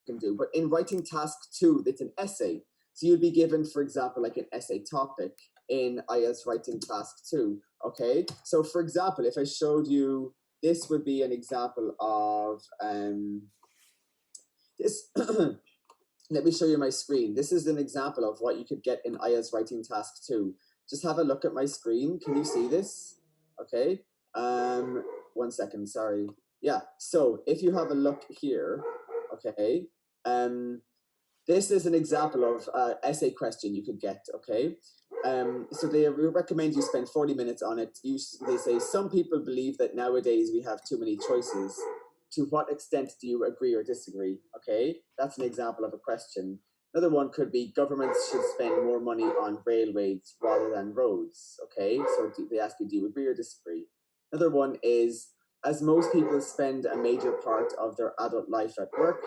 can do. But in writing task 2, it's an essay. So you'll be given, for example, like an essay topic in IELTS writing task 2. Okay. So for example, if I showed you, this would be an example of this. Let me show you my screen. This is an example of what you could get in IELTS writing task 2. Just have a look at my screen. Can you see this? Okay. 1 second, sorry. Yeah, so if you have a look here, okay, this is an example of essay question you could get, okay? So they recommend you spend 40 minutes on it. They say, some people believe that nowadays we have too many choices. To what extent do you agree or disagree? Okay, that's an example of a question. Another one could be, governments should spend more money on railways rather than roads. Okay, so they ask you, do you agree or disagree? Another one is, as most people spend a major part of their adult life at work,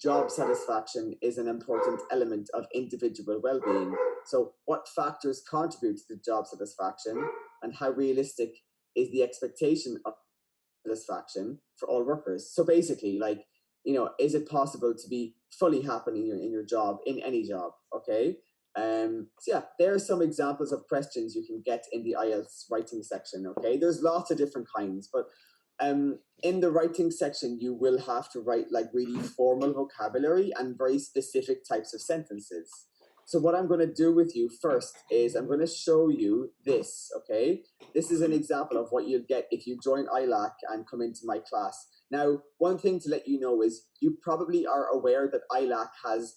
job satisfaction is an important element of individual well-being. So what factors contribute to job satisfaction, and how realistic is the expectation of satisfaction for all workers? So basically, like, you know, is it possible to be fully happy in your job, in any job? Okay. So yeah, there are some examples of questions you can get in the IELTS writing section. Okay, there's lots of different kinds, but in the writing section, you will have to write like really formal vocabulary and very specific types of sentences. So what I'm going to do with you first is I'm going to show you this, okay? This is an example of what you'll get if you join ILAC and come into my class. Now, one thing to let you know is you probably are aware that ILAC has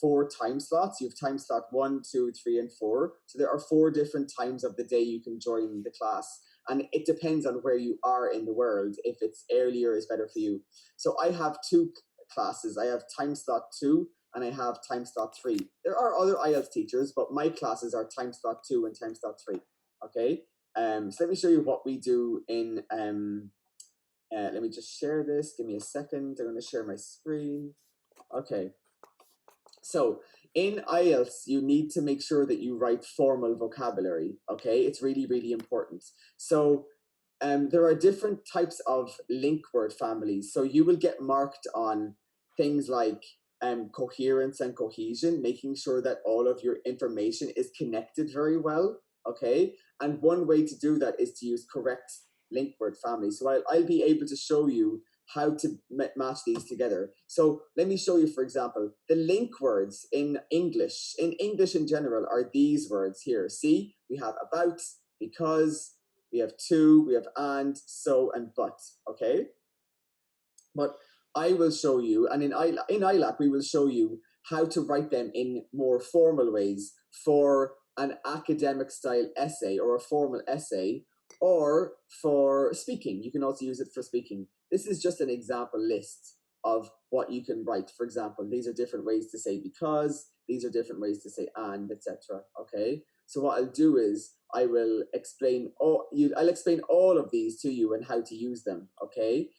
4 time slots. You have time slot 1, 2, 3, and 4. So there are 4 different times of the day you can join the class. And it depends on where you are in the world. If it's earlier, is better for you. So I have 2 classes. I have time slot 2 and I have time slot 3. There are other IELTS teachers, but my classes are time slot 2 and time slot 3. Okay. So let me show you what we do in. Let me just share this. Give me a second. I'm going to share my screen. Okay. So in IELTS, you need to make sure that you write formal vocabulary, okay? It's really, really important. So there are different types of link word families. So you will get marked on things like coherence and cohesion, making sure that all of your information is connected very well, okay? And one way to do that is to use correct link word families. So I'll be able to show you how to match these together. So let me show you, for example, the link words in English in general are these words here. See, we have about, because, we have to, we have and, so, and but, okay? But I will show you, and in ILAC, we will show you how to write them in more formal ways for an academic style essay or a formal essay, or for speaking. You can also use it for speaking. This is just an example list of what you can write. For example, these are different ways to say because, these are different ways to say and, etc. Okay? So what I'll do is I will explain I'll explain all of these to you and how to use them, okay?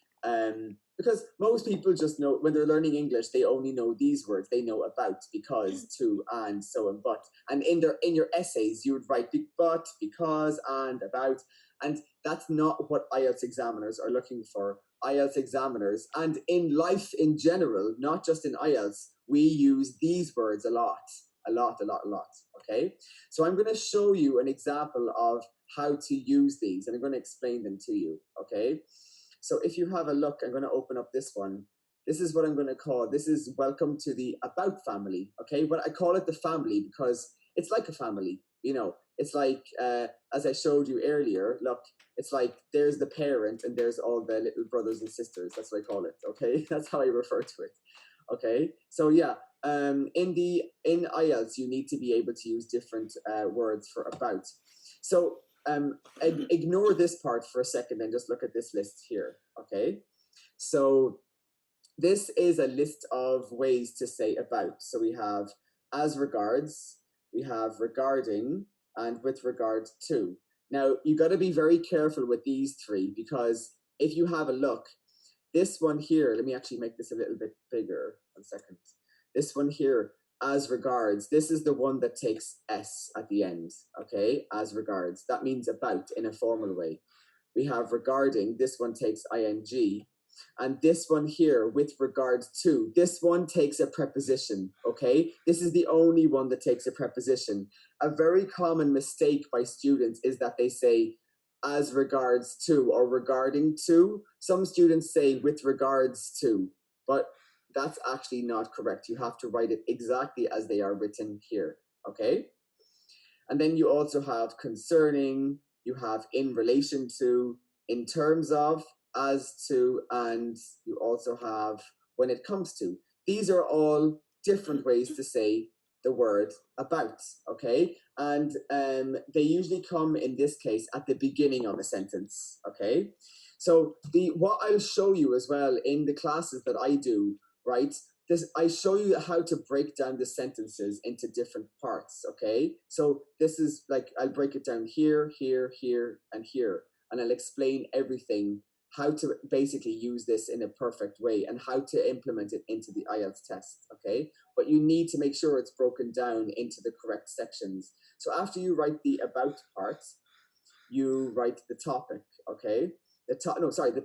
Because most people just know, when they're learning English, they only know these words. They know about, because, to, and, so, and but. And in your essays, you would write but, because, and, about. And that's not what IELTS examiners are looking for. IELTS examiners, and in life in general, not just in IELTS, we use these words a lot, okay? So I'm going to show you an example of how to use these, and I'm going to explain them to you, okay? So if you have a look, I'm going to open up this one. This is what I'm going to call, this is welcome to the about family, okay? But I call it the family because it's like a family, you know. It's like, as I showed you earlier, look, it's like there's the parent and there's all the little brothers and sisters. That's what I call it, okay? That's how I refer to it, okay? So yeah, in IELTS, you need to be able to use different words for about. So ignore this part for a second and just look at this list here, okay? So this is a list of ways to say about. So we have as regards, we have regarding, and with regard to. Now, you got to be very careful with these 3, because if you have a look, this one here, let me actually make this a little bit bigger, 1 second. This one here, as regards, this is the one that takes S at the end, okay? As regards, that means about in a formal way. We have regarding, this one takes ing. And this one here, with regard to, this one takes a preposition, okay? This is the only one that takes a preposition. A very common mistake by students is that they say, as regards to, or regarding to. Some students say with regards to, but that's actually not correct. You have to write it exactly as they are written here, okay? And then you also have concerning, you have in relation to, in terms of, as to, and you also have when it comes to. These are all different ways to say the word about, okay? And they usually come, in this case, at the beginning of a sentence, okay? So what I'll show you as well in the classes that I do, right? I show you how to break down the sentences into different parts, okay? So this is like, I'll break it down here, here, here, and here, and I'll explain everything, how to basically use this in a perfect way and how to implement it into the IELTS test, okay? But you need to make sure it's broken down into the correct sections. So after you write the about part, you write the topic, okay? The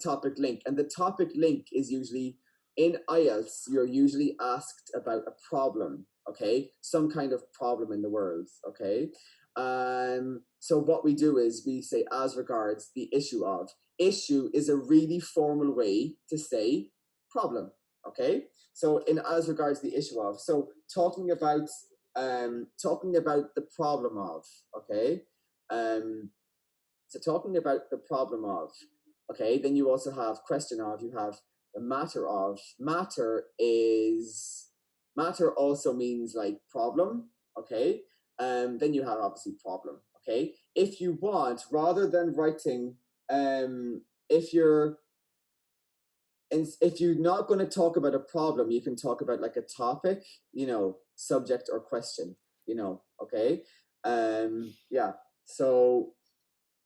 topic link. And the topic link is usually, in IELTS, you're usually asked about a problem, okay? Some kind of problem in the world, okay? So what we do is we say, as regards the issue of. Issue is a really formal way to say problem, okay? So in as regards the issue of. So talking about the problem of, okay? So talking about the problem of, okay, then you also have question of, you have the matter of. Matter also means like problem, okay? Then you have obviously problem, okay? If you want, rather than writing, if you're not going to talk about a problem, you can talk about like a topic, subject or question, okay? Yeah, so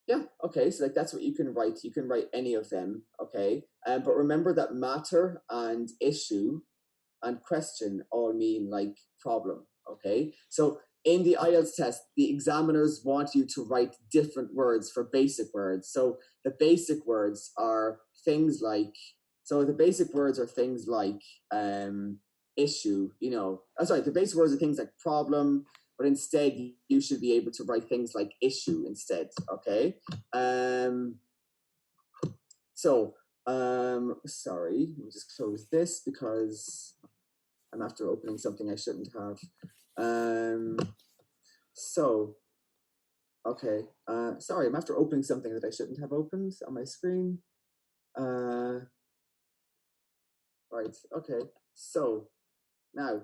yeah, okay, so like that's what you can write. You can write any of them, okay? But remember that matter and issue and question all mean like problem, okay? So in the IELTS test, the examiners want you to write different words for basic words. So the basic words are things like, issue, the basic words are things like problem, but instead you should be able to write things like issue instead, okay? Sorry, let me just close this because I'm after opening something I shouldn't have. Okay, sorry, I'm after opening something that I shouldn't have opened on my screen. Right, okay, so now,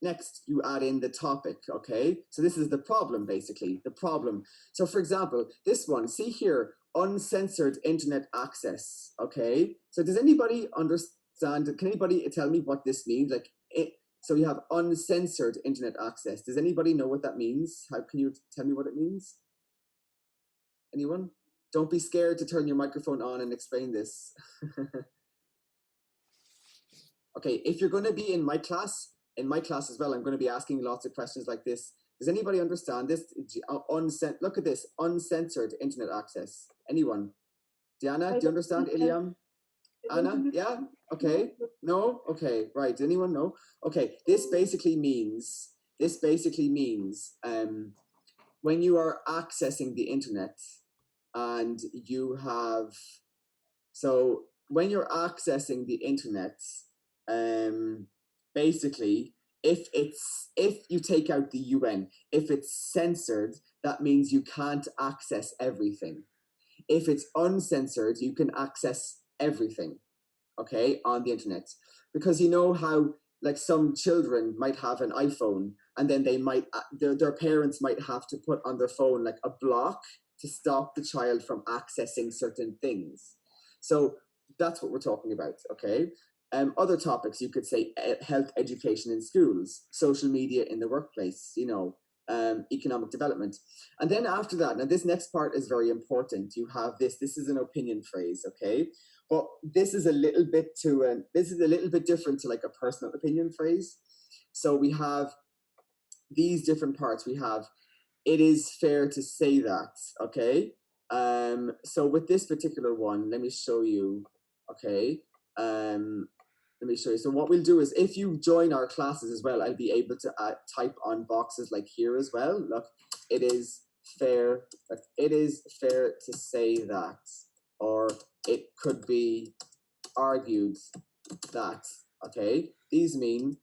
next, you add in the topic, okay? So this is the problem, basically, the problem. So for example, this one, see here, uncensored internet access, okay? So does anybody understand, can anybody tell me what this means? So you have uncensored internet access. Does anybody know what that means? How can you tell me what it means? Anyone? Don't be scared to turn your microphone on and explain this. Okay, if you're going to be in my class as well, I'm going to be asking lots of questions like this. Does anybody understand this? Look at this, uncensored internet access. Anyone? Diana, do you understand, Iliam? Anna, yeah? Okay. No? Okay, right. Does anyone know? Okay, this basically means when you are accessing the internet and you have, so when you're accessing the internet, basically, if you take out the UN, if it's censored, that means you can't access everything. If it's uncensored, you can access everything, okay, on the internet. Because you know how, like, some children might have an iPhone and then they might, their parents might have to put on their phone like a block to stop the child from accessing certain things. So that's what we're talking about, okay? Other topics, you could say health education in schools, social media in the workplace, economic development. And then after that, now this next part is very important. You have this is an opinion phrase, okay? But this is a little bit different to like a personal opinion phrase. So we have these different parts. We have, it is fair to say that, okay? So with this particular one, let me show you. okay? Let me show you. So what we'll do is, if you join our classes as well, I'll be able to type on boxes like here as well. Look, it is fair to say that, or it could be argued that, okay? These mean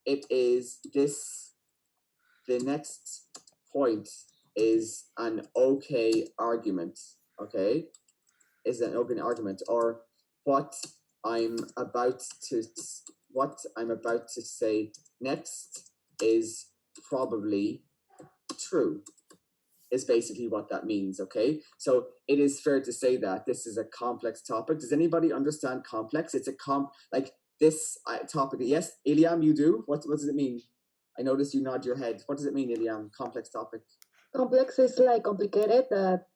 it is this, the next point is an okay argument, okay? Is an open argument, or what I'm about to say next is probably true, is basically what that means, okay? So it is fair to say that this is a complex topic. Does anybody understand complex? It's a like this topic. Yes, Iliam, you do? What does it mean? I noticed you nod your head. What does it mean, Iliam? Complex topic. Complex is like complicated, that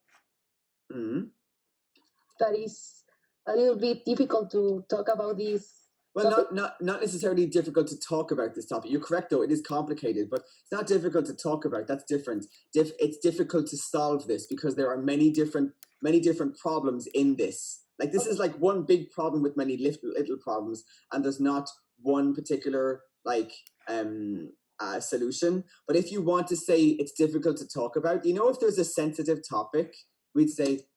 is a little bit difficult to talk about this. Well, not necessarily difficult to talk about this topic. You're correct, though. It is complicated, but it's not difficult to talk about. That's different. It's difficult to solve this because there are many different problems in this. Like this is like one big problem with many little problems, and there's not one particular like solution. But if you want to say it's difficult to talk about, if there's a sensitive topic, we'd say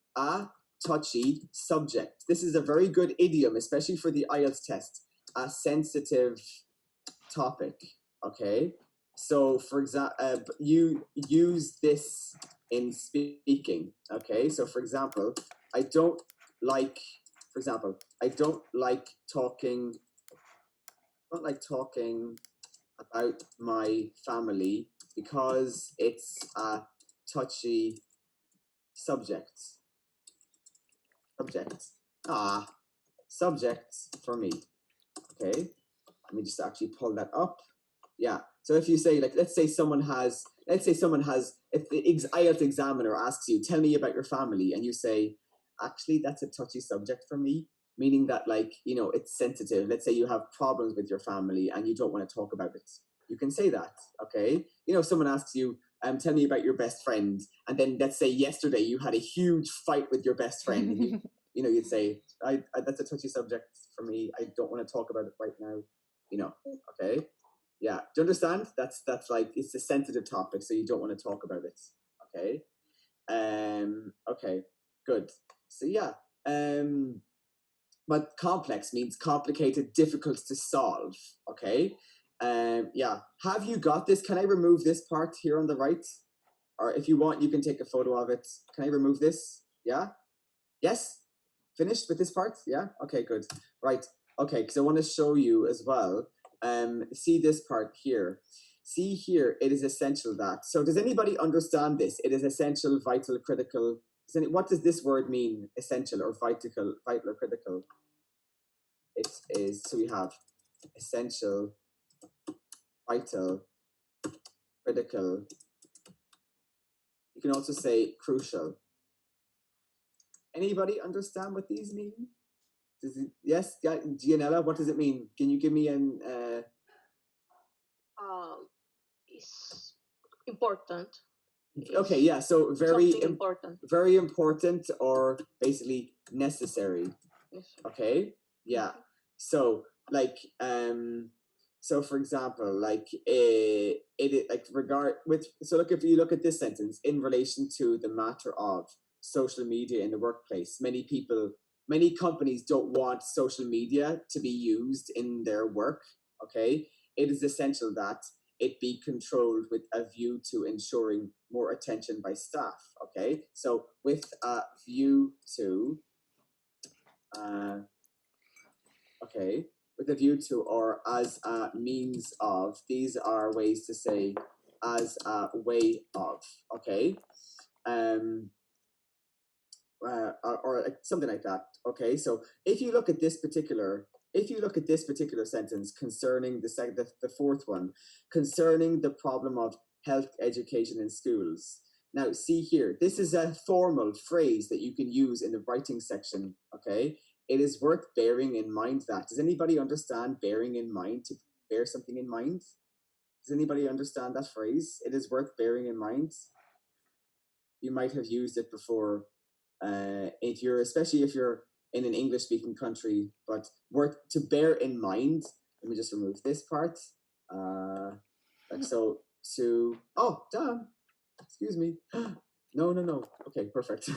touchy subject. This is a very good idiom, especially for the IELTS test. A sensitive topic, okay? So, for example, you use this in speaking, okay? So, for example, I don't like talking about my family because it's a touchy subject. Subject for me. Okay, let me just actually pull that up. Yeah. So if you say, like, let's say someone has, if the IELTS examiner asks you, tell me about your family, and you say, actually, that's a touchy subject for me, meaning that, like, it's sensitive. Let's say you have problems with your family and you don't want to talk about it. You can say that, okay? Someone asks you, tell me about your best friend, and then let's say yesterday you had a huge fight with your best friend. And you'd say, I that's a touchy subject for me. I don't want to talk about it right now. Okay? Yeah. Do you understand? That's like, it's a sensitive topic, so you don't want to talk about it. Okay? Okay, good. So yeah. But complex means complicated, difficult to solve. Okay? Yeah. Have you got this? Can I remove this part here on the right? Or if you want, you can take a photo of it. Can I remove this? Yeah? Yes? Finished with this part? Yeah? Okay, good. Right. Okay, because I want to show you as well. See this part here. See here, it is essential that. So does anybody understand this? It is essential, vital, critical. What does this word mean? Essential or vital or critical? It is, so we have essential, vital, critical. You can also say crucial. Anybody understand what these mean? Yes, Gianella, what does it mean? Can you give me an... It's important. Okay, yeah, so very important. Very important, or basically necessary. Okay, yeah. So like so for example, like it like so look, if you look at this sentence, in relation to the matter of social media in the workplace, many companies don't want social media to be used in their work. Okay, it is essential that it be controlled with a view to ensuring more attention by staff. Okay, so with a view to with a view to, or as a means of. These are ways to say as a way of. Okay, or like something like that. Okay, so if you look at this particular sentence concerning the fourth one, concerning the problem of health education in schools. Now, see here, this is a formal phrase that you can use in the writing section. Okay, it is worth bearing in mind that. Does anybody understand bearing in mind, to bear something in mind? Does anybody understand that phrase? It is worth bearing in mind. You might have used it before. Especially if you're in an English-speaking country, but worth to bear in mind. Let me just remove this part. Like so to, oh, damn, excuse me. No. Okay, perfect.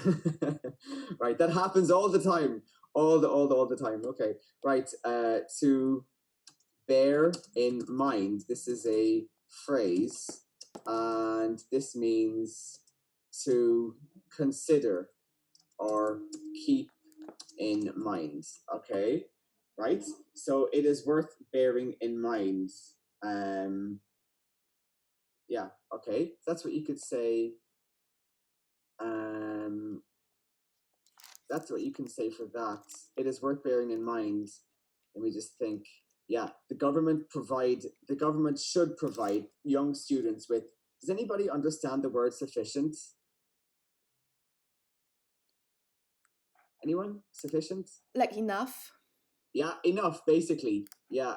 Right, that happens all the time. All the time. Okay, right. To bear in mind. This is a phrase, and this means to consider or keep in mind. Okay, right? So it is worth bearing in mind. Yeah, okay. That's what you could say. That's what you can say for that. It is worth bearing in mind. Let me just think. Yeah, the government should provide young students with. Does anybody understand the word sufficient? Anyone? Sufficient? Like enough. Yeah, enough, basically. Yeah.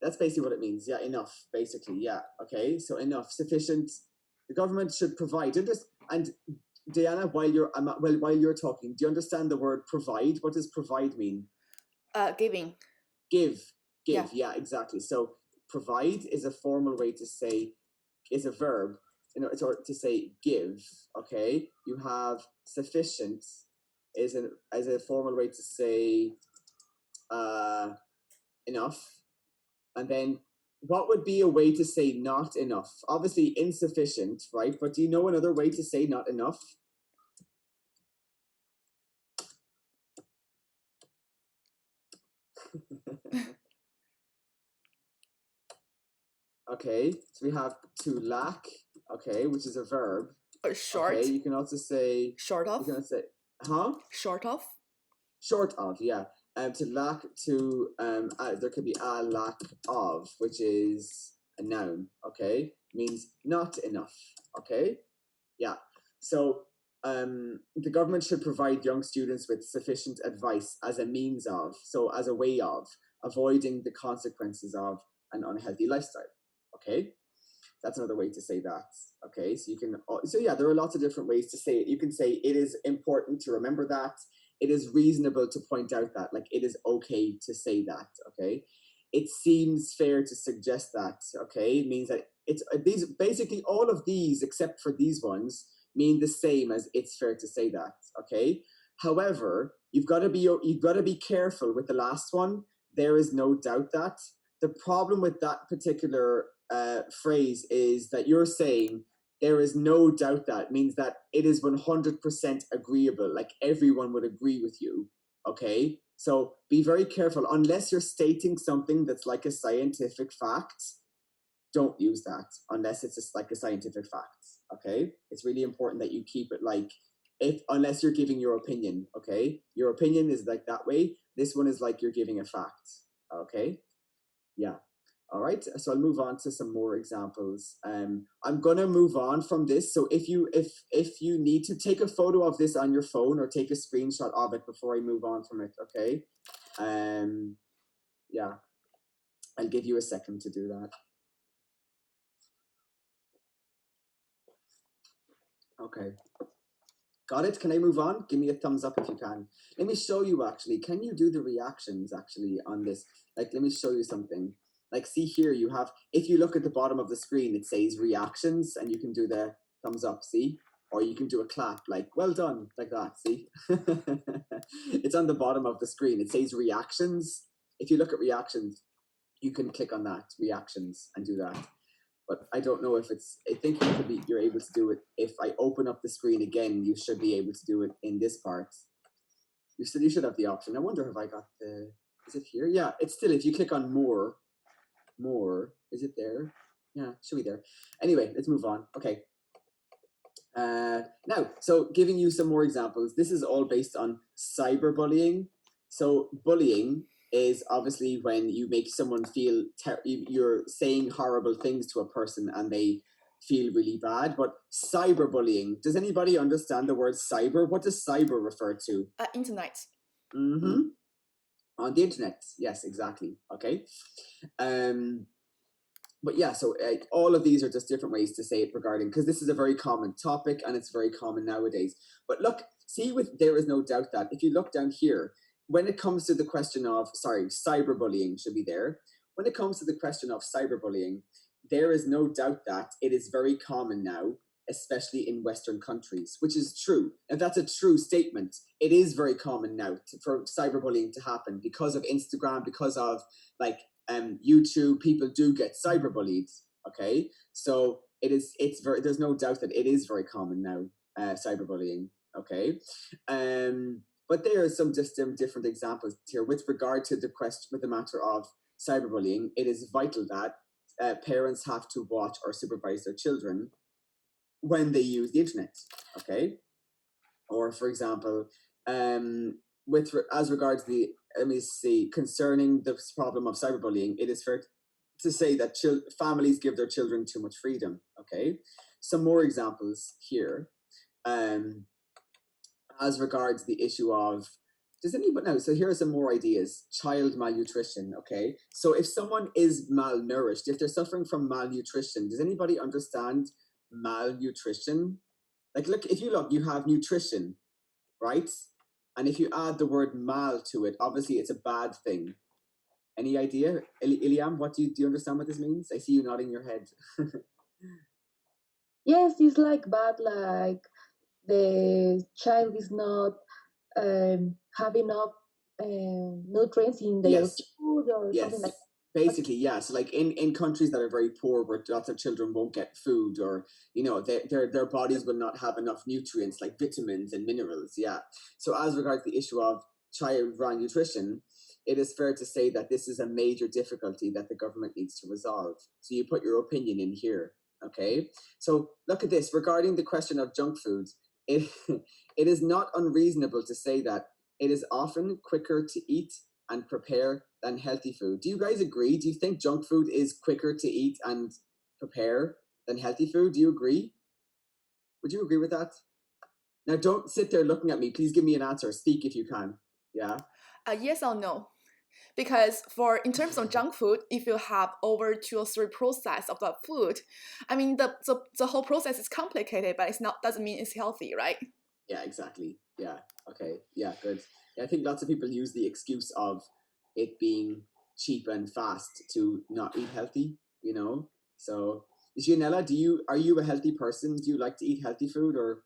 That's basically what it means. Yeah, enough, basically. Yeah. Okay. So enough, sufficient. The government should provide. And Diana, while you're talking, do you understand the word provide? What does provide mean? Giving. Give. Yeah. Yeah, exactly. So provide is a formal way to say, is a verb, it's to say give. Okay. You have sufficient is a formal way to say enough. And then what would be a way to say not enough? Obviously insufficient, right? But do you know another way to say not enough? Okay, so we have to lack, okay, which is a verb. Or short. Okay, you can also say Short of. You can say, huh? Short of. Short of, yeah. To lack, to there could be a lack of, which is a noun. Okay, means not enough. Okay, yeah. So the government should provide young students with sufficient advice as a means of, so as a way of avoiding the consequences of an unhealthy lifestyle. Okay, that's another way to say that. Okay, so you can, so yeah, there are lots of different ways to say it. You can say it is important to remember that. It is reasonable to point out that, like, it is okay to say that. Okay, it seems fair to suggest that. Okay, it means that it's these basically all of these except for these ones mean the same as it's fair to say that. Okay, however, you've got to be careful with the last one. There is no doubt that the problem with that particular phrase is that you're saying there is no doubt that means that it is 100% agreeable, like everyone would agree with you. Okay, so be very careful. Unless you're stating something that's like a scientific fact, don't use that unless it's just like a scientific fact. Okay, it's really important that you keep it like, unless you're giving your opinion. Okay, your opinion is like that way. This one is like you're giving a fact. Okay, yeah. All right, so I'll move on to some more examples. I'm gonna move on from this. So if you need to take a photo of this on your phone or take a screenshot of it before I move on from it, okay? Yeah, I'll give you a second to do that. Okay, got it? Can I move on? Give me a thumbs up if you can. Let me show you actually. Can you do the reactions actually on this? Like, let me show you something. Like, see here, you have, if you look at the bottom of the screen, it says reactions, and you can do the thumbs up, see? Or you can do a clap, like, well done, like that, see? It's on the bottom of the screen. It says reactions. If you look at reactions, you can click on that, reactions, and do that. But I don't know if it's, I think you're able to do it. If I open up the screen again, you should be able to do it in this part. You should have the option. I wonder if I got the, is it here? Yeah, it's still, if you click on more, is it there? Yeah, it should be there. Anyway, let's move on. Okay. Now, so giving you some more examples. This is all based on cyberbullying. So bullying is obviously when you make someone feel, you're saying horrible things to a person and they feel really bad. But cyberbullying, does anybody understand the word cyber? What does cyber refer to? Internet. Mm-hmm. On the internet, yes, exactly. Okay. But yeah, so all of these are just different ways to say it regarding, because this is a very common topic and it's very common nowadays. But look, See, with there is no doubt that if you look down here, when it comes to the question of, sorry, cyberbullying should be there. When it comes to the question of cyberbullying, there is no doubt that it is very common now, especially in Western countries, which is true. And that's a true statement. It is very common now for cyberbullying to happen because of Instagram, because of like YouTube. People do get cyberbullied. Okay, so there's no doubt that it is very common now, cyberbullying. Okay, but there are some just different examples here with regard to the question, with the matter of cyberbullying. It is vital that parents have to watch or supervise their children when they use the internet. Okay, or for example, as regards the concerning this problem of cyberbullying, it is fair to say that families give their children too much freedom. Okay, some more examples here. As regards the issue of, does anybody know? So here are some more ideas. Child malnutrition. Okay, so if someone is malnourished, if they're suffering from malnutrition, does anybody understand malnutrition? Like, look, if you look, you have nutrition, right? And if you add the word mal to it, obviously it's a bad thing. Any idea? Iliam, do you understand what this means? I see you nodding your head. Yes, it's like bad, like the child is not have enough nutrients in their Yes. food or Yes. something like that. Basically, yeah. So like in countries that are very poor, where lots of children won't get food, or their bodies will not have enough nutrients like vitamins and minerals. Yeah. So as regards the issue of child malnutrition, it is fair to say that this is a major difficulty that the government needs to resolve. So you put your opinion in here. Okay. So look at this regarding the question of junk food. It is not unreasonable to say that it is often quicker to eat and prepare than healthy food. Do you guys agree? Do you think junk food is quicker to eat and prepare than healthy food? Do you agree? Would you agree with that? Now, don't sit there looking at me. Please give me an answer. Speak if you can. Yeah. Yes or no? Because in terms of junk food, if you have over 2 or 3 process of the food, I mean the whole process is complicated, but doesn't mean it's healthy, right? Yeah, exactly. Yeah. Okay. Yeah, good. Yeah, I think lots of people use the excuse of it being cheap and fast to not eat healthy, So Gianella, are you a healthy person? Do you like to eat healthy food, or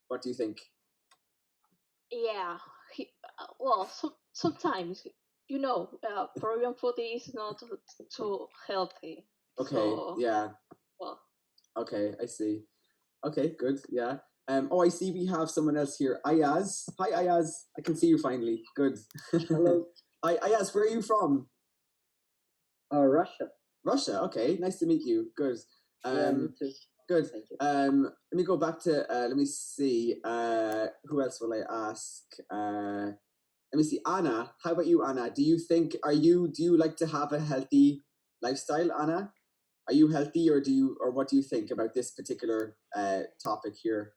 what do you think? Yeah. Well, sometimes, Peruvian food is not too healthy. Okay. So, Yeah. well, Okay, I see. Okay, good. Yeah. Oh, I see we have someone else here. Ayaz. Hi, Ayaz. I can see you finally. Good. Hello. Hi, Ayaz. Where are you from? Russia. Russia. Okay, nice to meet you. Good. Yeah, me too. Good. Thank you. Let me go back to. Let me see. Who else will I ask? Let me see. Anna. How about you, Anna? Do you like to have a healthy lifestyle, Anna? Are you healthy, or what do you think about this particular topic here?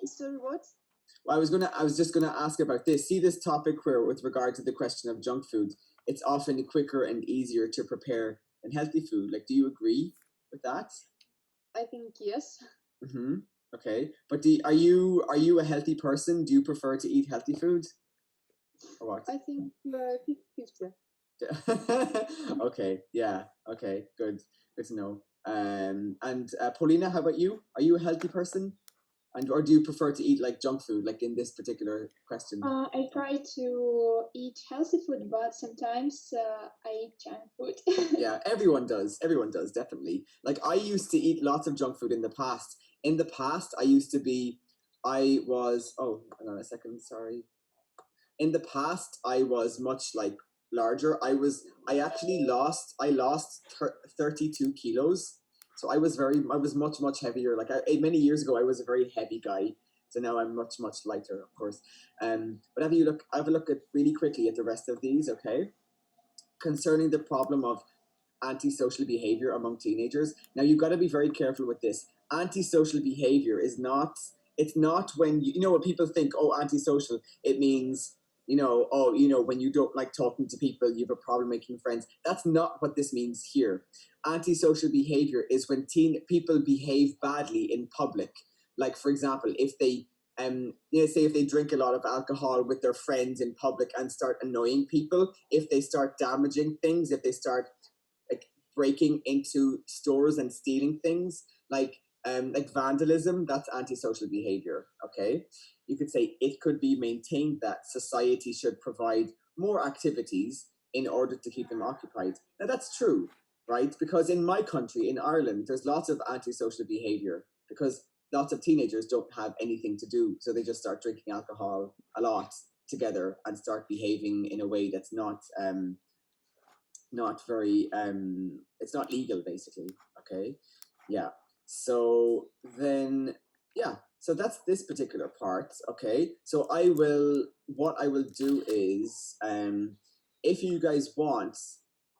Sorry, what? Well, I was just gonna ask about this. See this topic where, with regard to the question of junk food, it's often quicker and easier to prepare than healthy food. Like, do you agree with that? I think yes. Mm-hmm. Okay, but are you a healthy person? Do you prefer to eat healthy food, or what? I think 50-50. Okay. Yeah. Okay. Good. Good to know. And Paulina, how about you? Are you a healthy person, or do you prefer to eat like junk food, like in this particular question? I try to eat healthy food, but sometimes I eat junk food. Yeah, everyone does. Everyone does, definitely. Like, I used to eat lots of junk food in the past. In the past, I was. Oh, hang on a second. Sorry. In the past, I was much like larger. I lost 32 kilos. So I was much heavier. Like many years ago, I was a very heavy guy. So now I'm much lighter, of course. But have a look at really quickly at the rest of these, okay? Concerning the problem of antisocial behavior among teenagers. Now you've got to be very careful with this. Antisocial behavior it's not when when people think, oh, antisocial, it means when you don't like talking to people, you have a problem making friends. That's not what this means here. Antisocial behavior is when people behave badly in public. Like, for example, if they say if they drink a lot of alcohol with their friends in public and start annoying people, if they start damaging things, if they start like breaking into stores and stealing things, like vandalism, that's antisocial behavior. Okay, you could say it could be maintained that society should provide more activities in order to keep them occupied. Now that's true, right? Because in my country, in Ireland, there's lots of antisocial behavior because lots of teenagers don't have anything to do, so they just start drinking alcohol a lot together and start behaving in a way that's not very it's not legal, basically. Okay, yeah. So then, yeah. So that's this particular part. Okay. So what I will do is, if you guys want,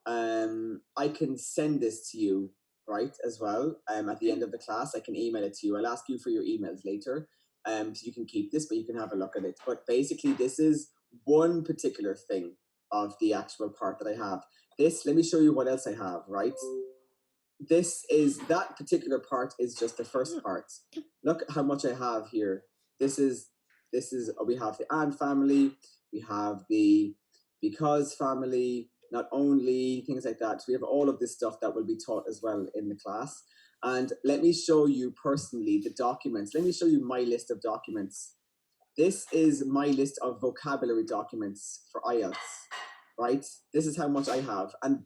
I can send this to you, right, as well. At the end of the class, I can email it to you. I'll ask you for your emails later. So you can keep this, but you can have a look at it. But basically, this is one particular thing of the actual part that I have. This, let me show you what else I have, right? That particular part is just the first part. Look how much I have here. This is, we have the and family, we have the because family, not only, things like that. So we have all of this stuff that will be taught as well in the class. And let me show you personally the documents. Let me show you my list of documents. This is my list of vocabulary documents for IELTS, right? This is how much I have. And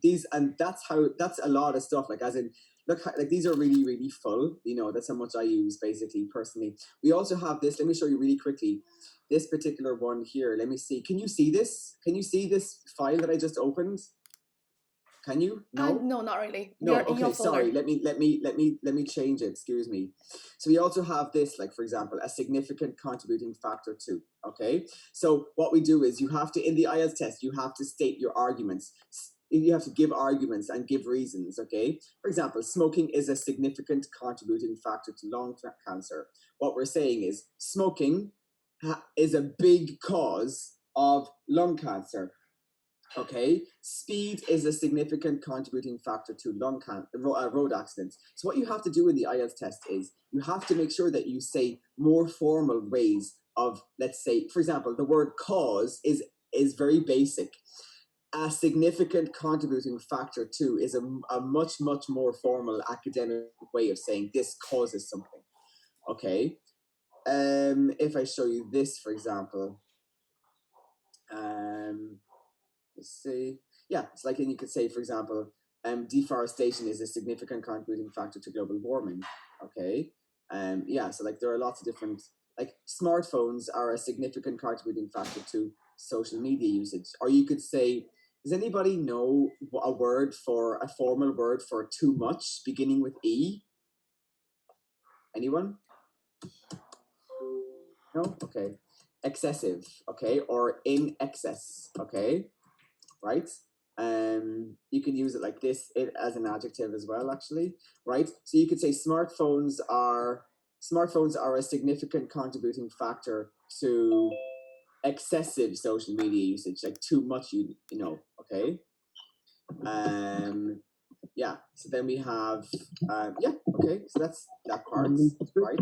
that's a lot of stuff. Like, as in, look, like these are really, really full. That's how much I use, basically, personally. We also have this. Let me show you really quickly. This particular one here. Let me see. Can you see this? Can you see this file that I just opened? Can you? No? No, not really. No, You're in your okay, sorry. folder. Let me change it. Excuse me. So we also have this, like, for example, a significant contributing factor to. Okay. So what we do is you have to, in the IELTS test, you have to state your arguments. You have to give arguments and give reasons. Okay. For example, smoking is a significant contributing factor to lung cancer. What we're saying is smoking is a big cause of lung cancer. Okay, speed is a significant contributing factor to road accidents. So what you have to do in the IELTS test is you have to make sure that you say more formal ways of, let's say, for example, the word cause is very basic. A significant contributing factor to is a much, much more formal academic way of saying this causes something. Okay, if I show you this, for example, let's see. Yeah, it's like, and you could say, for example, deforestation is a significant contributing factor to global warming. Okay. Yeah, so like there are lots of different, like smartphones are a significant contributing factor to social media usage. Or you could say, does anybody know a formal word for too much beginning with E? Anyone? No? Okay. Excessive, okay, or in excess, okay, right? You can use it like this as an adjective as well, actually, right? So you could say smartphones are a significant contributing factor to excessive social media usage, like too much, okay? Yeah, so then we have, yeah, okay, so that's that part, right?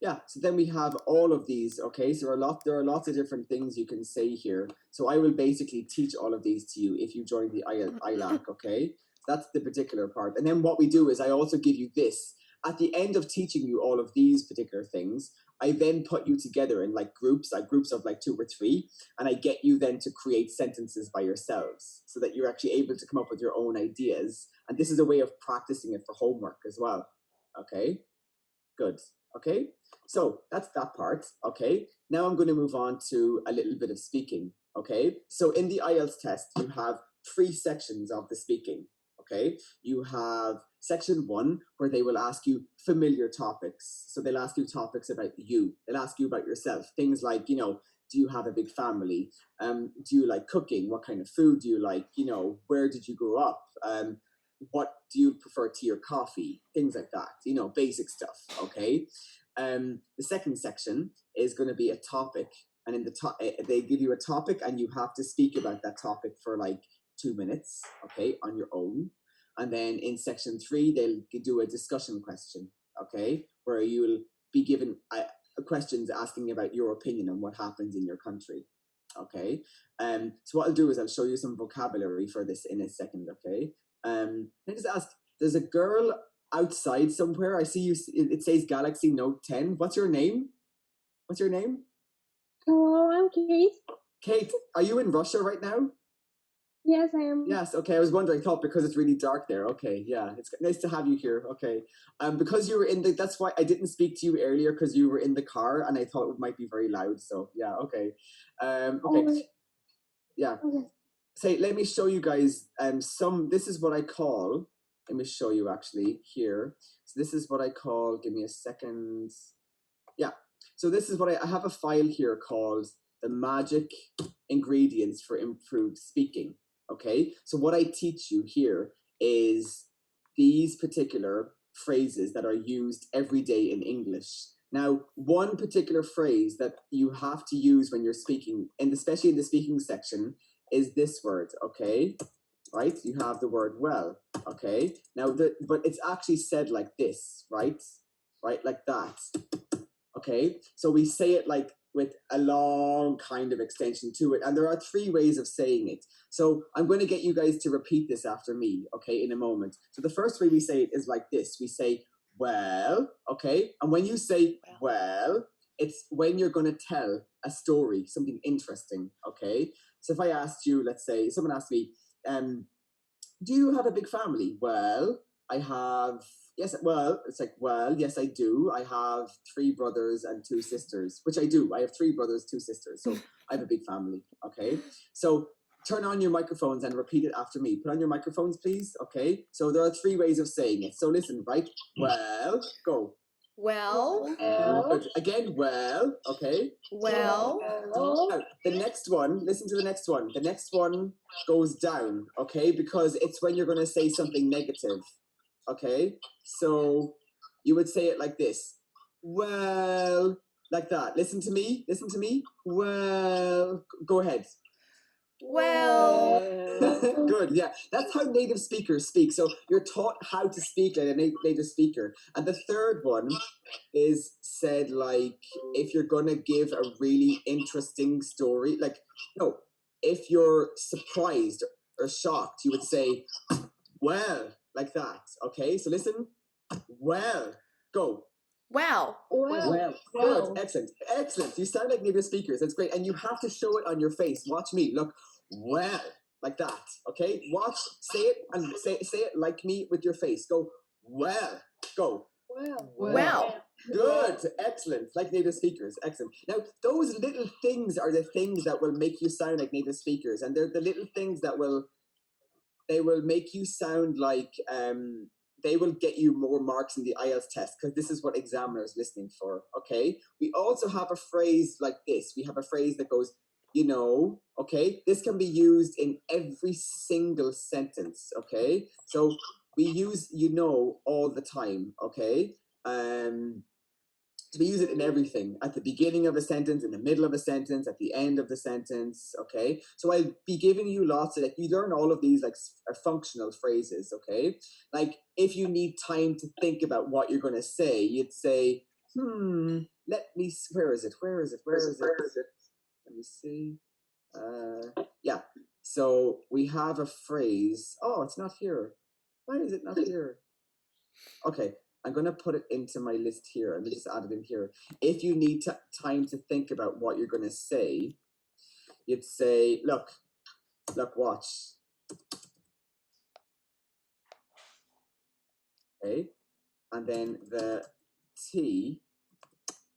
Yeah, so then we have all of these, okay? So there are lots of different things you can say here. So I will basically teach all of these to you if you join the ILAC, okay? That's the particular part. And then what we do is I also give you this. At the end of teaching you all of these particular things, I then put you together in like groups of like 2 or 3, and I get you then to create sentences by yourselves so that you're actually able to come up with your own ideas. And this is a way of practicing it for homework as well, okay? Good, okay? So that's that part, okay? Now I'm going to move on to a little bit of speaking, okay? So in the IELTS test, you have 3 sections of the speaking, okay? You have section 1, where they will ask you familiar topics. So they'll ask you topics about you. They'll ask you about yourself. Things like, do you have a big family? Do you like cooking? What kind of food do you like? Where did you grow up? What do you prefer, tea or coffee? Things like that, basic stuff, okay? The second section is going to be a topic, and in they give you a topic and you have to speak about that topic for like 2 minutes, okay, on your own. And then in section 3, they'll do a discussion question, okay, where you'll be given questions asking about your opinion on what happens in your country. Okay. So what I'll do is I'll show you some vocabulary for this in a second. Okay. Can I just ask? There's a girl outside somewhere. I see you. It says Galaxy Note 10. What's your name? What's your name? Hello, I'm Kate. Kate, are you in Russia right now? Yes, I am. Yes, okay. I was wondering, I thought because it's really dark there. Okay, yeah. It's nice to have you here. Okay. Because you were that's why I didn't speak to you earlier, because you were in the car and I thought it might be very loud. So yeah, okay. Okay. Oh, Yeah. okay. Say, let me show you guys this is what I call, let me show you actually here. So this is what I call, give me a second. Yeah. So this is what I have a file here called the magic ingredients for improved speaking. Okay, so what I teach you here is these particular phrases that are used every day in English. Now, one particular phrase that you have to use when you're speaking, and especially in the speaking section, is this word, okay? Right? You have the word well, okay? Now, but it's actually said like this, right? Right, like that. Okay, so we say it like with a long kind of extension to it, and there are 3 ways of saying it. So I'm going to get you guys to repeat this after me, okay, in a moment. So the first way we say it is like this. We say, well, okay, and when you say well, it's when you're going to tell a story, something interesting, okay? So if I asked you, let's say, someone asked me, do you have a big family? Well, I have... Yes, well, it's like, well, yes, I do. I have 3 brothers and 2 sisters, which I do. I have 3 brothers, 2 sisters. So I have a big family, okay? So turn on your microphones and repeat it after me. Put on your microphones, please, okay? So there are 3 ways of saying it. So listen, right? Well, go. Well, Good. Again, well, okay? well, Now, the next one, listen to the next one. The next one goes down, okay? Because it's when you're going to say something negative. Okay, so you would say it like this. Well, like that. Listen to me. Listen to me. Well, go ahead. well, Good. Yeah, that's how native speakers speak. So you're taught how to speak like a native speaker. And the third one is said like if you're gonna give a really interesting story, like no, if you're surprised or shocked, you would say, well, like that. Okay, so listen. Well, go. well, Well, Good. Excellent. Excellent. You sound like native speakers. That's great. And you have to show it on your face. Watch me. Look. Well, like that. Okay. Watch. Say it and say it like me with your face. Go. Well. Go. well. Good. Excellent. Like native speakers. Excellent. Now, those little things are the things that will make you sound like native speakers, and they're the little things that will make you sound like they will get you more marks in the IELTS test, because this is what examiners are listening for, okay? We also have a phrase like this. We have a phrase that goes, you know, okay? This can be used in every single sentence, okay? So we use you know all the time, okay? So we use it in everything, at the beginning of a sentence, in the middle of a sentence, at the end of the sentence, okay? So I'll be giving you lots of, like, you learn all of these, like, functional phrases, okay? Like, if you need time to think about what you're going to say, you'd say, let me, where is it? Let me see. Yeah, so we have a phrase. Oh, it's not here. Why is it not here? Okay. I'm going to put it into my list here. Let me just add it in here. If you need time to think about what you're going to say, you'd say, look, watch. Okay. And then the T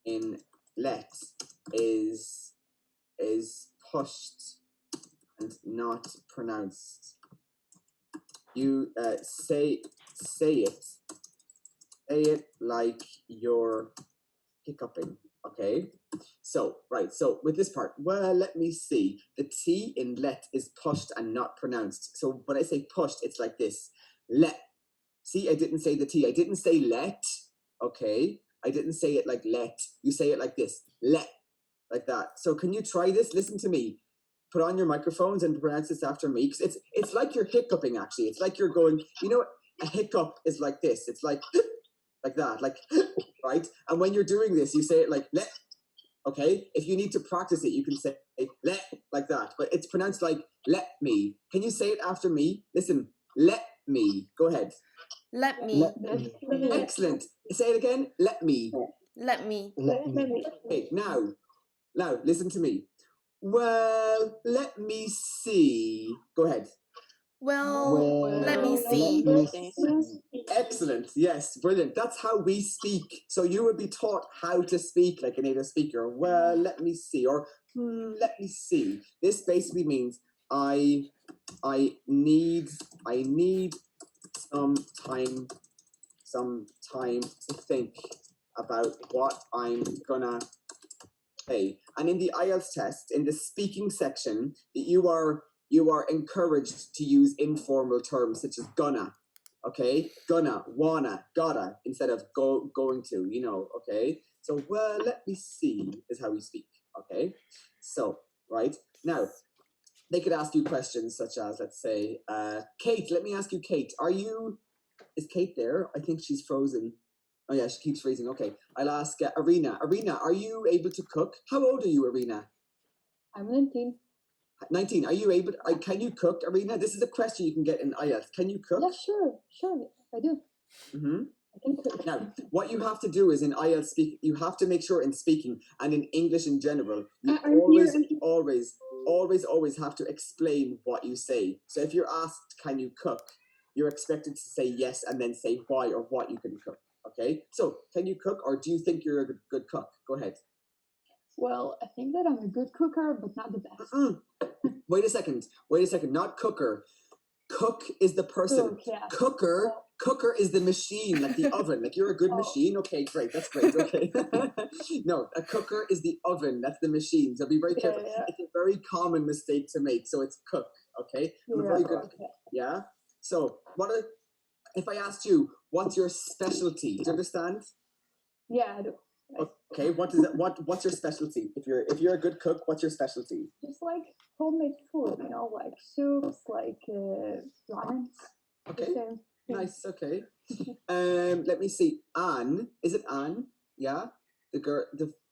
in let is pushed and not pronounced. You say it. Say it like you're hiccuping, okay? So, right, so with this part, well, let me see. The T in let is pushed and not pronounced. So when I say pushed, it's like this. Let. See, I didn't say the T. I didn't say let, okay? I didn't say it like let. You say it like this. Let. Like that. So can you try this? Listen to me. Put on your microphones and pronounce this after me. 'Cause it's like you're hiccuping, actually. It's like you're going, you know, a hiccup is like this. It's like like that, like right. And when you're doing this, you say it like let. Okay, if you need to practice it, you can say let like that, but it's pronounced like let me. Can you say it after me? Listen, let me. Go ahead. Let me. Excellent. Say it again. Let me. Let me. Okay, now listen to me. Well, let me see. Go ahead. Well, let me see. Excellent. Yes, brilliant. That's how we speak. So you would be taught how to speak like a native speaker. Well, let me see, or let me see. This basically means I need some time to think about what I'm gonna say. And in the IELTS test, in the speaking section, you are encouraged to use informal terms such as gonna, okay, gonna, wanna, gotta, instead of going to, you know, okay. So well, let me see is how we speak, okay. So right now, they could ask you questions such as, let's say, Kate. Let me ask you, Kate. Is Kate there? I think she's frozen. Oh yeah, she keeps freezing. Okay, I'll ask Arena. Arena, are you able to cook? How old are you, Arena? I'm 19. 19. Are you able? Can you cook, Arena? This is a question you can get in IELTS. Can you cook? Yeah, sure, I do. Mm-hmm. I can cook. Now, what you have to do is in IELTS speak. You have to make sure in speaking and in English in general, you always have to explain what you say. So if you're asked, "Can you cook?" you're expected to say yes and then say why or what you can cook. Okay. So, can you cook, or do you think you're a good cook? Go ahead. Well, I think that I'm a good cooker, but not the best. Wait a second. Not cooker. Cook is the person. Cook, yeah. Cooker is the machine, like the oven. Like you're a good machine. Okay, great. That's great. Okay. No, a cooker is the oven. That's the machine. So be very careful. Yeah. It's a very common mistake to make. So it's cook. Okay. I'm a very good. Okay. Yeah. So if I asked you, what's your specialty? Do you understand? Yeah, I do. Okay. What is it? What's your specialty? If you're a good cook, what's your specialty? Just like homemade food, you know, like soups, like ramens. Okay. Nice. Okay. Let me see. Anne, is it Anne? Yeah. The girl,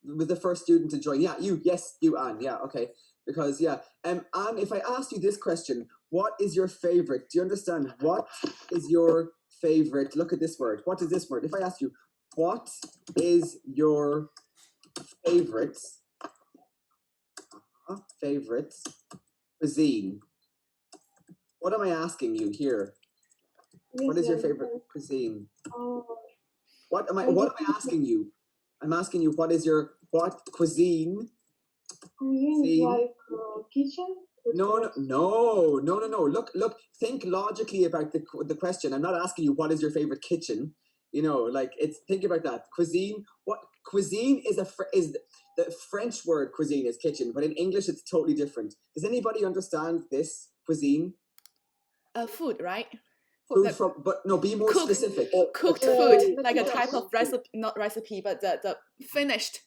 was the first student to join. Yeah, you. Yes, you, Anne. Yeah. Okay. Because yeah. Anne, if I asked you this question, what is your favorite? Do you understand? What is your favorite? Look at this word. What is this word? If I ask you, what is your favorite cuisine? What am I asking you here? What is your favorite cuisine? What am I asking you? I'm asking you what cuisine? Cuisine like kitchen? No. Look. Think logically about the question. I'm not asking you what is your favorite kitchen. You know, like think about that. Cuisine. What cuisine is the French word cuisine is kitchen, but in English it's totally different. Does anybody understand this cuisine? Food, right? Food from, but no, be more specific. Cooked food, like a type of recipe, not recipe, but the finished,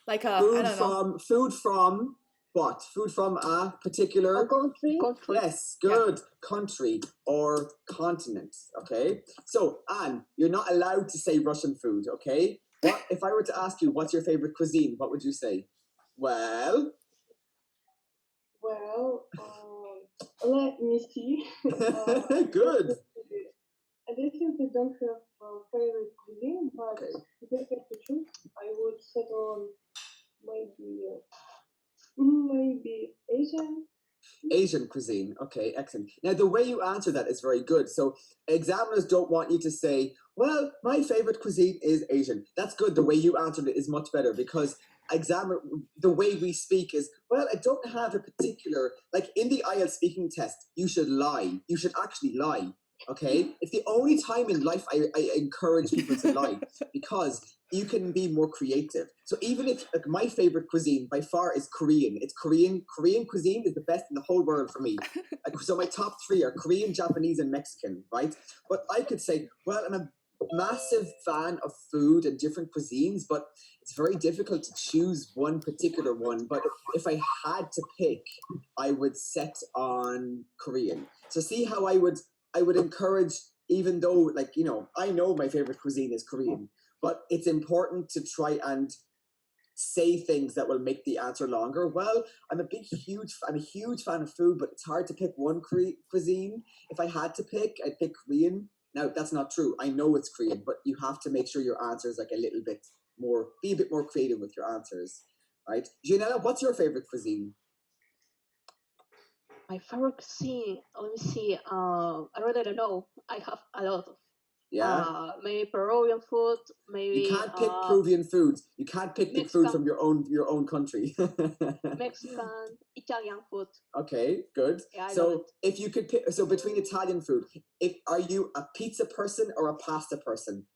like a Food I don't know. Food from what? Food from a particular Country. Yes, good. Country or continent. Okay. So Anne, you're not allowed to say Russian food. Okay. What if I were to ask you what's your favorite cuisine? What would you say? Well. Let me see. Good. I definitely don't have a favorite cuisine, but if I had to choose, I would settle on maybe Asian. Asian cuisine. Okay, excellent. Now, the way you answer that is very good. So, examiners don't want you to say, well, my favorite cuisine is Asian. That's good. The way you answered it is much better because the way we speak is, well, I don't have a particular, like in the IELTS speaking test, you should lie. You should actually lie. Okay? It's the only time in life I encourage people to lie because you can be more creative. So even if like, my favorite cuisine by far is Korean, it's Korean cuisine is the best in the whole world for me. So my top 3 are Korean, Japanese, and Mexican, right? But I could say, well, I'm a massive fan of food and different cuisines, but it's very difficult to choose one particular one. But if I had to pick, I would set on Korean. So see how I would encourage even though, like, you know, I know my favorite cuisine is Korean, but it's important to try and say things that will make the answer longer. Well, I'm a huge fan of food, but it's hard to pick one cuisine. If I had to pick, I'd pick Korean. Now, that's not true. I know it's Korean, but you have to make sure your answer is like a little bit more, be a bit more creative with your answers, right? Gianella, what's your favorite cuisine? My favorite cuisine. Let me see. I really don't know. I have a lot of. Yeah, Maybe Peruvian food. you Maybe can't pick Peruvian foods. You can't pick the food Mexican, from your own country. Mexican, Italian food. Okay, good. Yeah, I love So it. if you could pick, so between Italian food, if are you a pizza person or a pasta person?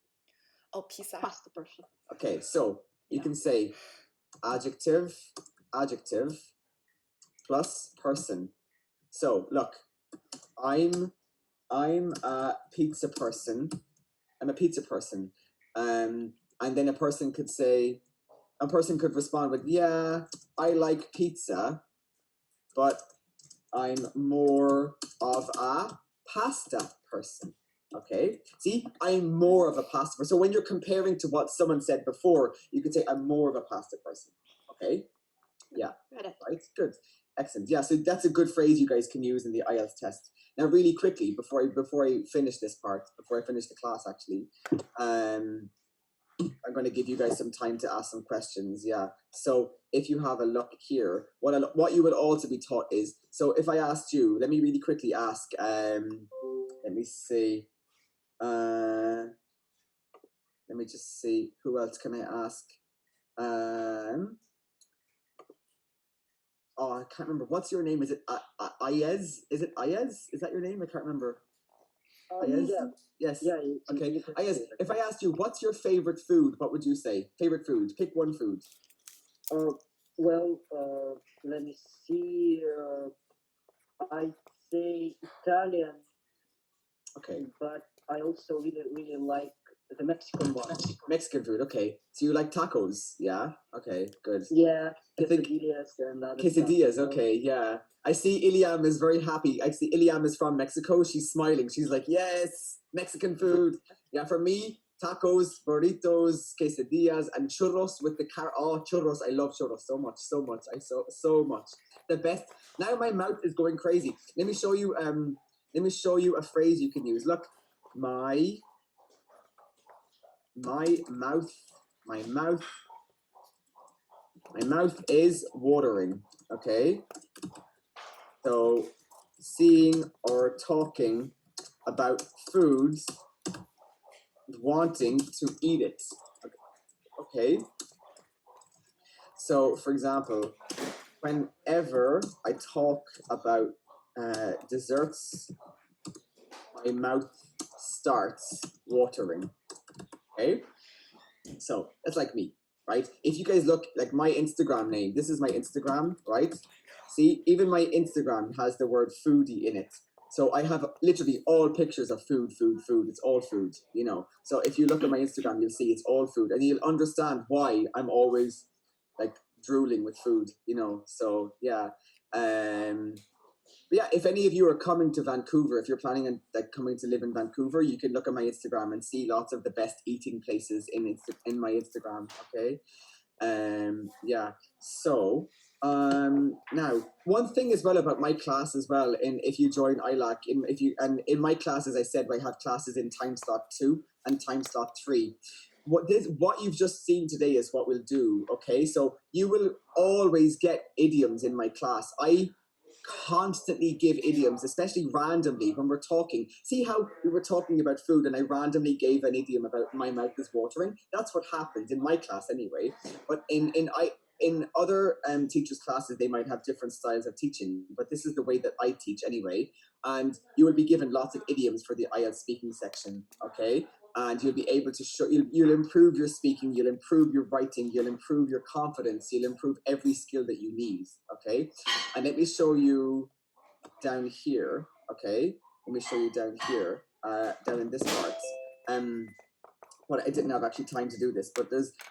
Oh, pizza. Pasta person. Okay, so you Yeah. can say adjective, adjective plus person. So look, I'm a pizza person. I'm a pizza person. And then a person could respond with, yeah, I like pizza, but I'm more of a pasta person. Okay, see, I'm more of a pasta person. So when you're comparing to what someone said before, you could say I'm more of a pasta person. Okay, yeah, Got it. right, good, excellent. Yeah, so that's a good phrase you guys can use in the IELTS test. Now, really quickly, before I finish this part, before I finish the class, actually, I'm going to give you guys some time to ask some questions. Yeah. So if you have a look here, what you would also be taught is, so if I asked you, let me really quickly ask, let me see, let me just see, who else can I ask? Oh, I can't remember. What's your name? Is it Ayez? Is it Ayez? Is that your name? I can't remember. Ayez? Yeah, Yes. yeah. Okay. You can Ayez, say that. if I asked you, what's your favorite food? What would you say? Favorite food? Pick one food. Well, let me see. I'd say Italian, Okay. but I also really like the Mexican one. Mexican food, okay. So you like tacos, yeah? Okay, good. Yeah, I think quesadillas and other quesadillas, stuff. okay, yeah. I see Iliam is very happy. I see Iliam is from Mexico. She's smiling. She's like, yes, Mexican food. Yeah, for me, tacos, burritos, quesadillas, and churros with the oh, churros. I love churros so much, so much. So much. The best. Now my mouth is going crazy. Let me show you a phrase you can use. Look, my mouth is watering. Okay, so seeing or talking about foods, wanting to eat it. Okay, so for example, whenever I talk about desserts, my mouth starts watering. Okay, so that's like me, right? If you guys look, like my Instagram name, this is my Instagram, right? See, even my Instagram has the word foodie in it. So I have literally all pictures of food. It's all food, you know. So if you look at my Instagram, you'll see it's all food, and you'll understand why I'm always like drooling with food, you know. So yeah. But yeah, if any of you are coming to Vancouver, if you're planning on like coming to live in Vancouver, you can look at my Instagram and see lots of the best eating places in my Instagram. Okay, yeah. So now one thing as well about my class as well, and if you join ILAC, in my class, as I said, I have classes in time slot 2 and time slot 3. What you've just seen today is what we'll do. Okay, so you will always get idioms in my class. I constantly give idioms, especially randomly when we're talking. See how we were talking about food and I randomly gave an idiom about my mouth is watering? That's what happens in my class anyway. But in other teachers' classes, they might have different styles of teaching, but this is the way that I teach anyway. And you will be given lots of idioms for the IELTS speaking section, okay? And you'll be able to show, you'll improve your speaking, you'll improve your writing, you'll improve your confidence, you'll improve every skill that you need, okay? And let me show you down here, okay? Let me show you down here, down in this part. Well, I didn't have actually time to do this, but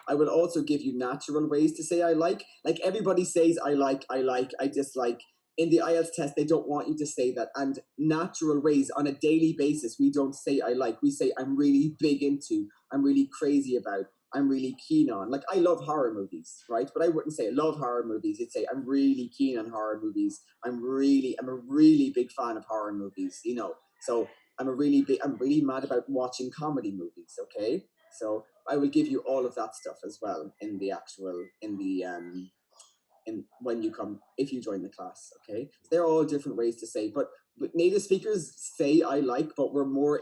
I will also give you natural ways to say I like. Like everybody says I like, I dislike. in the IELTS test, they don't want you to say that. And natural ways, on a daily basis, we don't say I like. We say I'm really big into, I'm really crazy about, I'm really keen on. Like, I love horror movies, right? But I wouldn't say I love horror movies. You'd say I'm really keen on horror movies. I'm a really big fan of horror movies, you know. So I'm really mad about watching comedy movies, okay? So I will give you all of that stuff as well in when you come, if you join the class, okay? They're all different ways to say, but native speakers say I like, but we're more,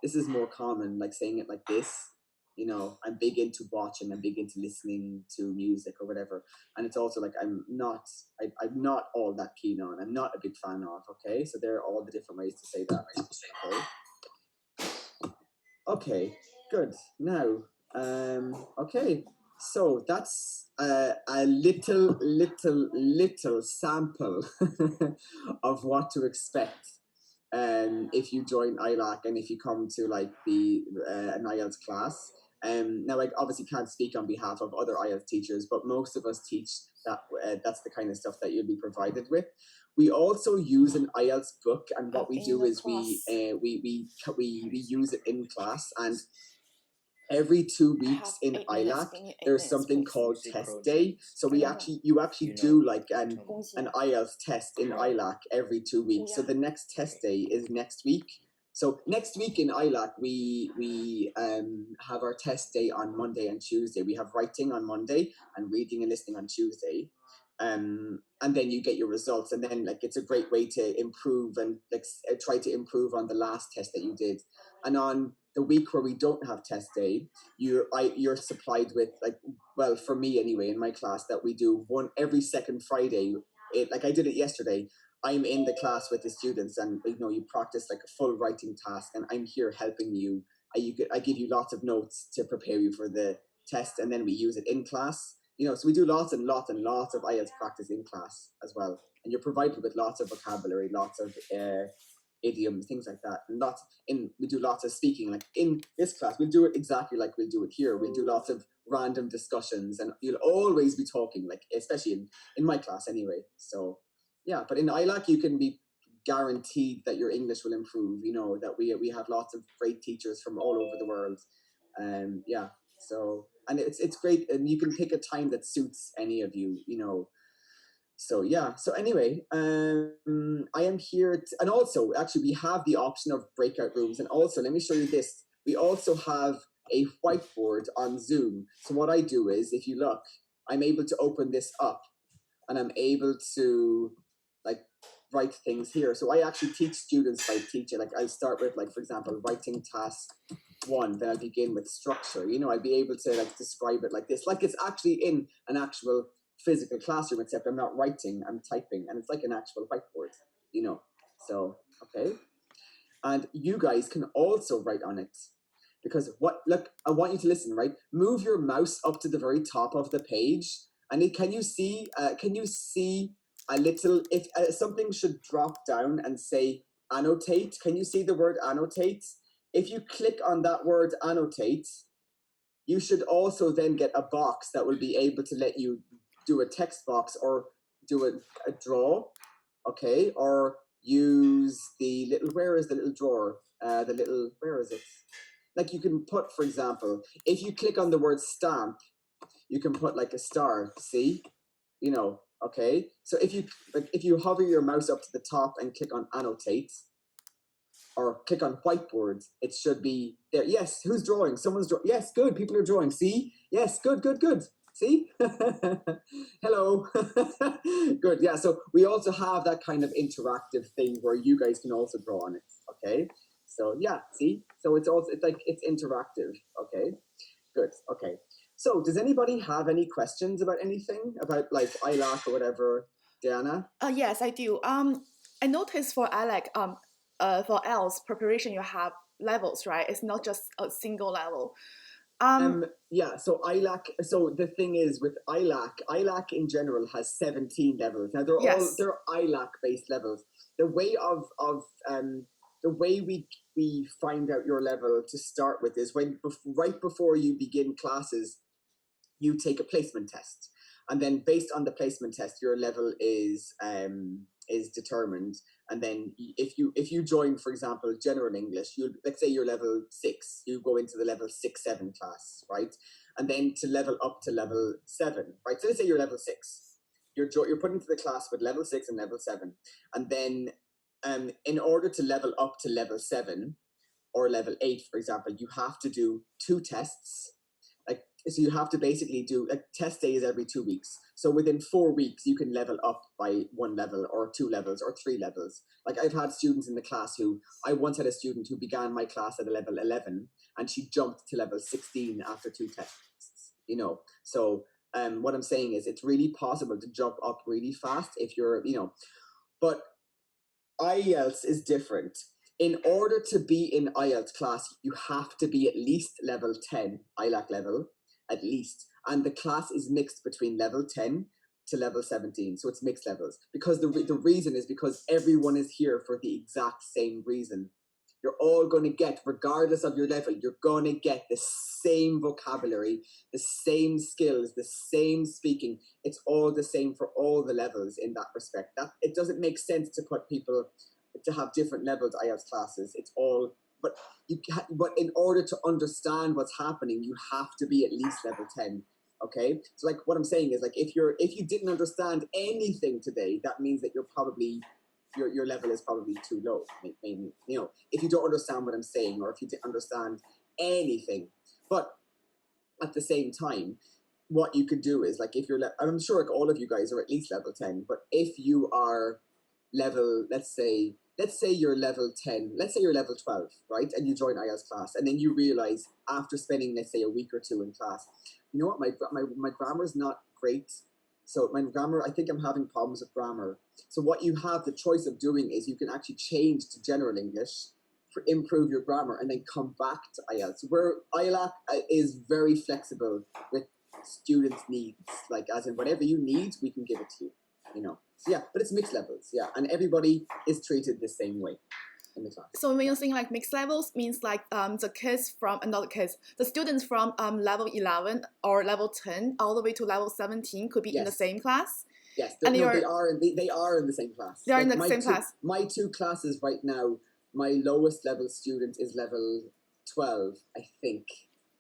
this is more common, like saying it like this, you know, I'm big into watching, I'm big into listening to music or whatever. And it's also like, I'm not all that keen on, I'm not a big fan of, okay? So there are all the different ways to say that, okay? Okay, good. Now, okay, so that's a little sample of what to expect if you join ILAC and if you come to like an IELTS class. Now, I obviously can't speak on behalf of other IELTS teachers, but most of us teach that. That's the kind of stuff that you'll be provided with. We also use an IELTS book, and what we do is we use it in class, and every 2 weeks in ILAC there's something called test day. So you actually do like an IELTS test in ILAC every 2 weeks. So the next test day is next week. So next week in ILAC we have our test day on Monday and Tuesday. We have writing on Monday and reading and listening on Tuesday. And then you get your results, and then like it's a great way to improve and like try to improve on the last test that you did. And on the week where we don't have test day, you're supplied with, like, well, for me anyway, in my class, that we do one every second Friday. Like I did it yesterday. I'm in the class with the students, and you know, you practice like a full writing task, and I'm here helping you. I give you lots of notes to prepare you for the test, and then we use it in class. You know, so we do lots and lots and lots of IELTS practice in class as well, and you're provided with lots of vocabulary, lots of idioms, things like that, and we do lots of speaking. Like in this class, we'll do it exactly like we'll do it here. We'll do lots of random discussions, and you'll always be talking, like especially in my class anyway. So yeah, but in ILAC you can be guaranteed that your English will improve. You know that we have lots of great teachers from all over the world, yeah. So, and it's great, and you can pick a time that suits any of you. You know. So yeah, so anyway, I am here, and also, actually, we have the option of breakout rooms, and also, let me show you this. We also have a whiteboard on Zoom. So what I do is, if you look, I'm able to open this up, and I'm able to, like, write things here. So I actually teach students by teaching. Like, I'll start with, like, for example, writing task 1, then I'll begin with structure. You know, I'll be able to, like, describe it like this, like it's actually in an actual physical classroom, except I'm not writing, I'm typing, and it's like an actual whiteboard, you know. So, okay. And you guys can also write on it, because look, I want you to listen, right? Move your mouse up to the very top of the page, and can you see a little, if something should drop down and say annotate? Can you see the word annotate? If you click on that word annotate, you should also then get a box that will be able to let you do a text box, or do a draw, okay? Or use the little, where is the little drawer? Where is it? Like you can put, for example, if you click on the word stamp, you can put like a star, see? You know, okay? So if you hover your mouse up to the top and click on annotate, or click on whiteboard, it should be there. Yes, who's drawing? Someone's drawing. Yes, good, people are drawing, see? Yes, good. See? Hello. Good. Yeah. So we also have that kind of interactive thing where you guys can also draw on it. Okay. So yeah. See. So it's interactive. Okay. Good. Okay. So does anybody have any questions about anything about like ILAC or whatever, Diana? Yes, I do. I noticed for ILAC, for IELTS preparation, you have levels, right? It's not just a single level. Yeah, so ILAC, so the thing is with ILAC in general has 17 levels. Now they're ILAC based levels. The way the way we find out your level to start with is right before you begin classes, you take a placement test. and then based on the placement test, your level is determined. And then if you join, for example, general English, let's say you're level 6, you go into the level 6-7 class, right? And then to level up to level 7, right? So let's say you're level 6, you're put into the class with level 6 and level 7, and then in order to level up to level 7 or level 8, for example, you have to do 2 tests. Like, so you have to basically do, like, test day is every 2 weeks. So within 4 weeks, you can level up by 1 level or 2 levels or 3 levels. Like, I've had students in the class I once had a student who began my class at a level 11 and she jumped to level 16 after 2 tests, you know. So what I'm saying is it's really possible to jump up really fast if you're, you know, but IELTS is different. In order to be in IELTS class, you have to be at least level 10, ILAC level, at least. And the class is mixed between level 10 to level 17. So it's mixed levels. Because the reason is because everyone is here for the exact same reason. You're all going to get, regardless of your level, you're going to get the same vocabulary, the same skills, the same speaking. It's all the same for all the levels in that respect. That it doesn't make sense to put people to have different levels IELTS classes. It's all, but in order to understand what's happening, you have to be at least level 10. Okay, so like what I'm saying is, like, if you didn't understand anything today, that means that you're probably your level is probably too low. Maybe, you know, if you don't understand what I'm saying, or if you didn't understand anything. But at the same time, what you could do is, like, if you're, I'm sure like all of you guys are at least level 10, but if you are level, let's say you're level 10, let's say you're level 12, right? And you join IELTS class, and then you realize after spending, let's say, a week or 2 in class, you know what, my grammar is not great. So my grammar, I think I'm having problems with grammar. So what you have the choice of doing is you can actually change to general English, improve your grammar, and then come back to IELTS, where ILAC is very flexible with students' needs. Like, as in, whatever you need, we can give it to you, you know. So yeah, but it's mixed levels, yeah, and everybody is treated the same way in the class. So when you're saying like mixed levels, means like the kids from, not the kids, the students from level 11 or level 10 all the way to level 17 could be in the Yes. same class? Yes, And no, you're- they are in the same class. They are in Like, the same class. My 2 classes right now, my lowest level student is level 12, I think,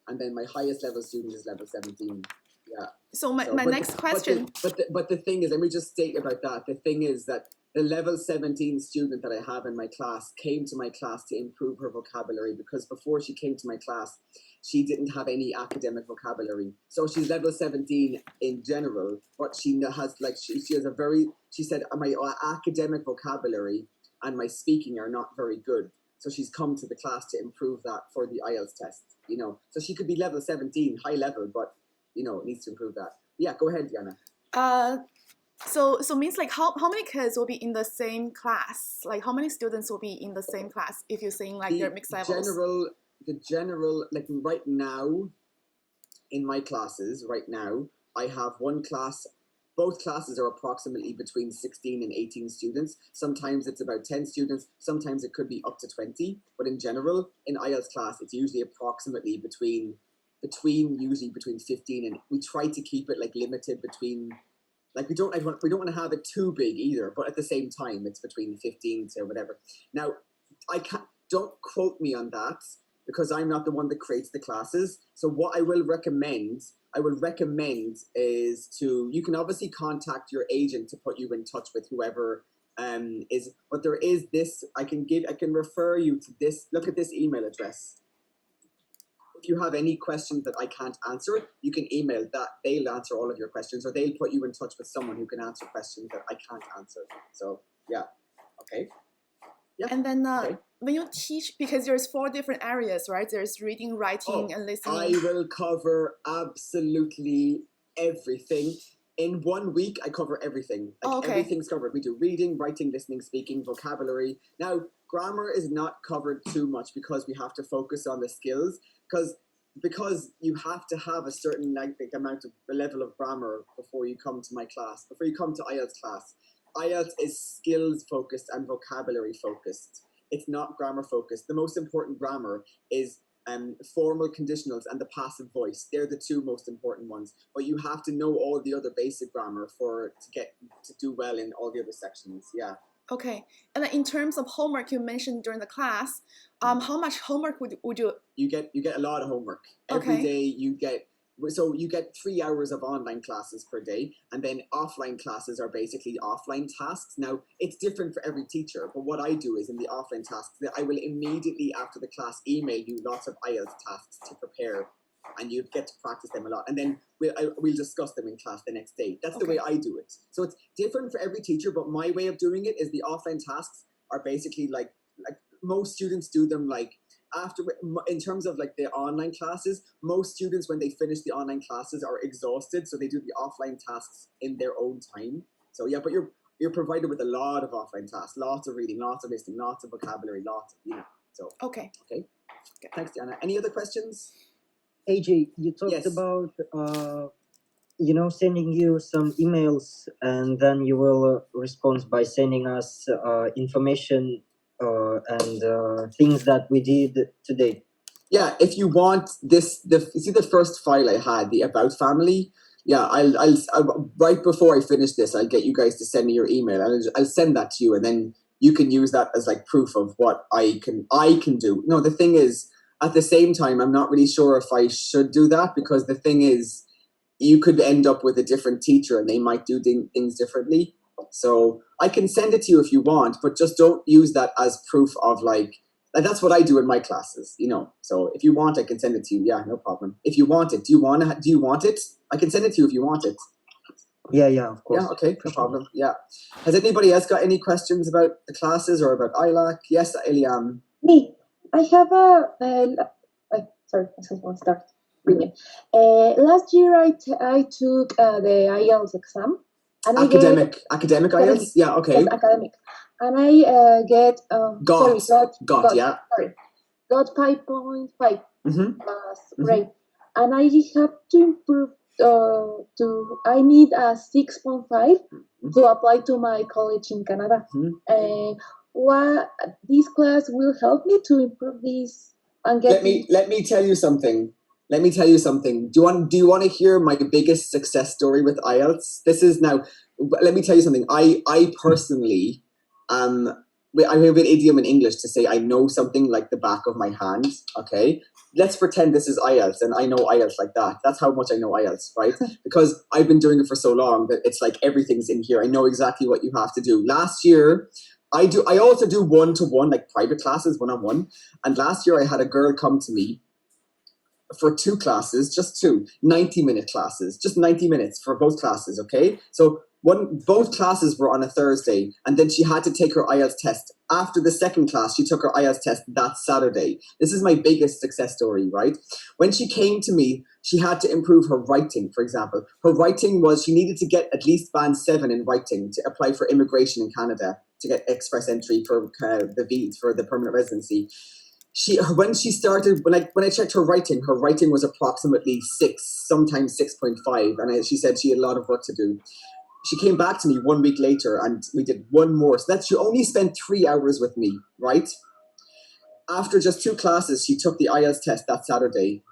and then my highest level student is level 17. Yeah. So my But next question, but the thing is, let me just state about that. The thing is that the level 17 student that I have in my class came to my class to improve her vocabulary, because before she came to my class, she didn't have any academic vocabulary. So she's level 17 in general, but she has, like, she has a very, she said, my academic vocabulary and my speaking are not very good. So she's come to the class to improve that for the IELTS test, you know. So she could be level 17, high level, but, you know, needs to improve that. Yeah, go ahead, Diana. so means like how many kids will be in the same class? Like how many students will be in the same class if you're saying like they're mixed levels? The general, like right now, in my classes, right now, I have one class, both classes are approximately between 16 and 18 students. Sometimes it's about 10 students, sometimes it could be up to 20, but in general, in IELTS class, it's usually approximately between 15, and we try to keep it like limited between, like we don't want to have it too big either, but at the same time, it's between 15 to whatever. Now, don't quote me on that, because I'm not the one that creates the classes. So what I will recommend is you can obviously contact your agent to put you in touch with whoever is, but there is this, I can refer you to this, look at this email address. If you have any questions that I can't answer, you can email that. They'll answer all of your questions, or they'll put you in touch with someone who can answer questions that I can't answer. So yeah, okay. Yeah. And then okay. When you teach, because there's 4 different areas, right? There's reading, writing, and listening. I will cover absolutely everything. In 1 week, I cover everything. Like, okay. Everything's covered. We do reading, writing, listening, speaking, vocabulary. Now, grammar is not covered too much because we have to focus on the skills. Because you have to have a certain amount of a level of grammar before you come to my class, before you come to IELTS class. IELTS is skills focused and vocabulary focused. It's not grammar focused. The most important grammar is formal conditionals and the passive voice. They're the two most important ones. But you have to know all the other basic grammar to do well in all the other sections. Yeah. Okay. And then in terms of homework you mentioned during the class, how much homework would you? You get a lot of homework. Every Okay. day you get 3 hours of online classes per day, and then offline classes are basically offline tasks. Now, it's different for every teacher, but what I do is in the offline tasks, I will immediately after the class email you lots of IELTS tasks to prepare, and you get to practice them a lot. And then we'll discuss them in class the next day. That's the way I do it. So it's different for every teacher, but my way of doing it is the offline tasks are basically like most students do them like after, in terms of like the online classes, most students when they finish the online classes are exhausted, so they do the offline tasks in their own time. So yeah, but you're provided with a lot of offline tasks, lots of reading, lots of listening, lots of vocabulary, lots of, so Okay. thanks, Diana. Any other questions? AJ, you talked Yes. about sending you some emails, and then you will respond by sending us information and things that we did today. Yeah, if you want this, you see the first file I had, the About Family? Yeah, I'll right before I finish this, I'll get you guys to send me your email, and I'll send that to you, and then you can use that as like proof of what I can do. No, the thing is, at the same time, I'm not really sure if I should do that, because the thing is, you could end up with a different teacher and they might do things differently. So I can send it to you if you want, but just don't use that as proof of like that's what I do in my classes, So if you want, I can send it to you. Yeah, no problem. If you want it, do you want it? I can send it to you if you want it. Yeah, of course. Yeah, okay, no problem. Yeah. Has anybody else got any questions about the classes or about ILAC? Yes, Eliam. Me, I have sorry, I just want to start reading. Last year I took the IELTS exam. And academic IELTS? Yeah, okay. Yes, academic. And I get got 5.5. Plus grade. And I have to improve I need a 6.5 to apply to my college in Canada. What this class will help me to improve this and get let me tell you something. Do you want to hear my biggest success story with IELTS? This is now. Let me tell you something. I personally, I have an idiom in English to say I know something like the back of my hand. Okay, let's pretend this is IELTS and I know IELTS like that. That's how much I know IELTS, right? Because I've been doing it for so long that it's like everything's in here. I know exactly what you have to do. Last year, I also do one-to-one, like private classes, one-on-one. And last year I had a girl come to me for 2 classes, just 2 90-minute classes, just 90 minutes for both classes, okay? So both classes were on a Thursday, and then she had to take her IELTS test. After the second class, she took her IELTS test that Saturday. This is my biggest success story, right? When she came to me, she had to improve her writing, for example. Her writing was, she needed to get at least band 7 in writing to apply for immigration in Canada, to get express entry for the permanent residency. When I checked her writing was approximately 6, sometimes 6.5, and she said she had a lot of work to do. She came back to me 1 week later, and we did one more. So she only spent 3 hours with me, right? After just 2 classes, she took the IELTS test that Saturday.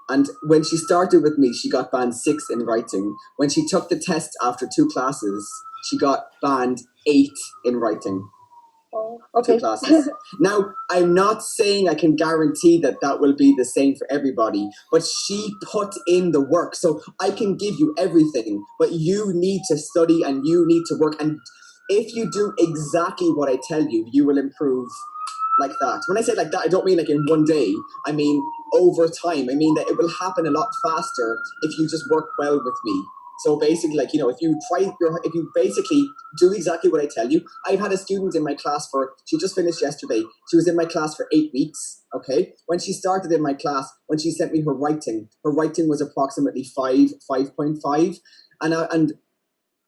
And when she started with me, she got band 6 in writing. When she took the test after 2 classes, she got band 8 in writing. Oh, okay. 2 classes. Now, I'm not saying I can guarantee that will be the same for everybody, but she put in the work. So I can give you everything, but you need to study and you need to work. And if you do exactly what I tell you, you will improve like that. When I say like that, I don't mean like in one day. I mean over time. I mean that it will happen a lot faster if you just work well with me. So basically, like, if you basically do exactly what I tell you. I've had a student in my class she just finished yesterday. She was in my class for 8 weeks, okay? When she started in my class, when she sent me her writing was approximately 5.5. And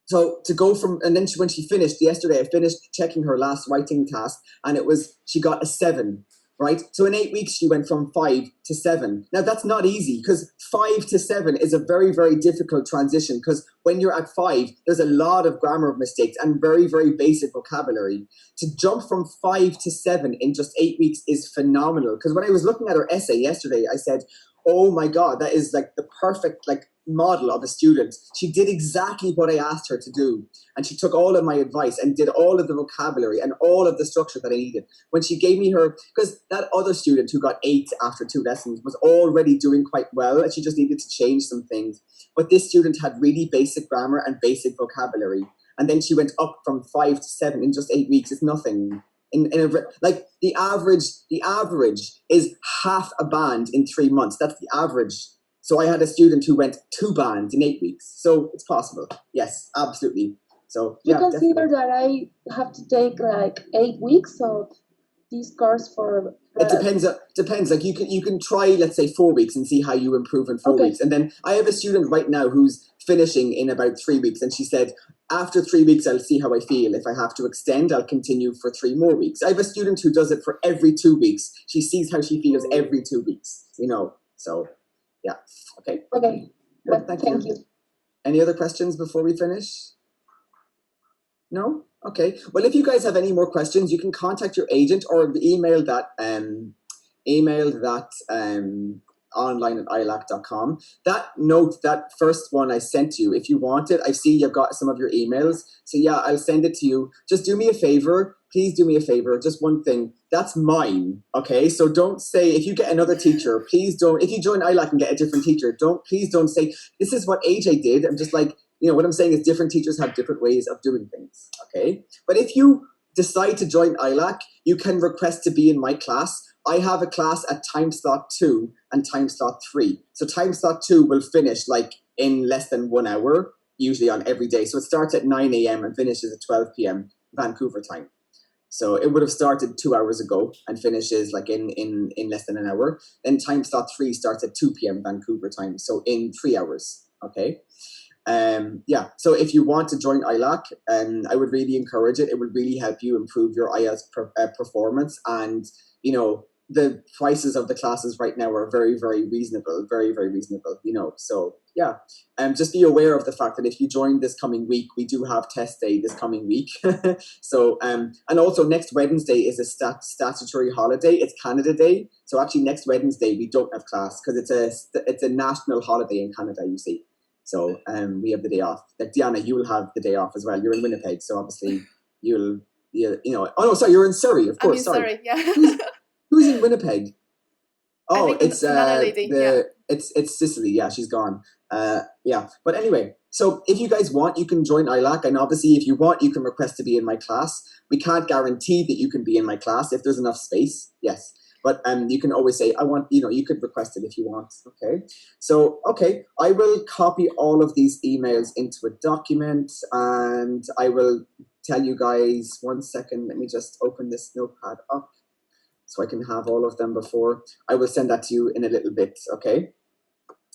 so to go from, and then when she finished yesterday, I finished checking her last writing task, and she got a 7. right? So in 8 weeks, she went from 5 to 7. Now that's not easy because 5 to 7 is a very, very difficult transition because when you're at 5, there's a lot of grammar mistakes and very, very basic vocabulary. To jump from 5 to 7 in just 8 weeks is phenomenal. Because when I was looking at her essay yesterday, I said, oh my God, that is like the perfect model of a student. She did exactly what I asked her to do. And she took all of my advice and did all of the vocabulary and all of the structure that I needed. When she gave me her, because that other student who got 8 after 2 lessons was already doing quite well and she just needed to change some things. But this student had really basic grammar and basic vocabulary. And then she went up from 5 to 7 in just 8 weeks. It's nothing. The average is half a band in 3 months. That's the average. So I had a student who went 2 bands in 8 weeks. So it's possible. Yes, absolutely. So You yeah, consider definitely. that I have to take 8 weeks of this course for It depends. Like you can try, let's say 4 weeks and see how you improve in 4 Okay. weeks. And then I have a student right now who's finishing in about 3 weeks. And she said, after 3 weeks, I'll see how I feel. If I have to extend, I'll continue for 3 more weeks. I have a student who does it for every 2 weeks. She sees how she feels every 2 weeks, so yeah. Okay. Okay. Good, But thank you. Any other questions before we finish? No? Okay. Well, if you guys have any more questions, you can contact your agent or email that online@ilac.com. That note, that first one I sent you, if you want it, I see you've got some of your emails. So yeah, I'll send it to you. Just do me a favor. Please do me a favor. Just one thing. That's mine. Okay. So don't say, if you get another teacher, please don't, if you join ILAC and get a different teacher, please don't say, this is what AJ did. I'm just like, what I'm saying is different teachers have different ways of doing things. Okay. But if you decide to join ILAC, you can request to be in my class. I have a class at time slot 2 and time slot 3. So time slot 2 will finish in less than 1 hour, usually on every day. So it starts at 9 a.m. and finishes at 12 p.m. Vancouver time. So it would have started 2 hours ago and finishes in less than an hour. Then time slot 3 starts at 2 p.m. Vancouver time. So in 3 hours. Okay. So if you want to join ILAC, I would really encourage it. It would really help you improve your IELTS performance. And, the prices of the classes right now are very, very reasonable, very, very reasonable, So, yeah, just be aware of the fact that if you join this coming week, we do have test day this coming week. So, and also next Wednesday is a statutory holiday. It's Canada Day. So actually next Wednesday, we don't have class because it's a national holiday in Canada, you see. So we have the day off. Like Diana, you will have the day off as well. You're in Winnipeg, so obviously you'll. Oh no, sorry, you're in Surrey, of course. I'm in Surrey, yeah. Who's in Winnipeg? I Oh, think it's another lady, yeah. it's Cicely. Yeah, she's gone. Yeah, but anyway, so if you guys want, you can join ILAC, and obviously, if you want, you can request to be in my class. We can't guarantee that you can be in my class if there's enough space. Yes. But you can always say, I want, you could request it if you want. Okay. So, okay, I will copy all of these emails into a document and I will tell you guys 1 second. Let me just open this notepad up so I can have all of them before. I will send that to you in a little bit. Okay.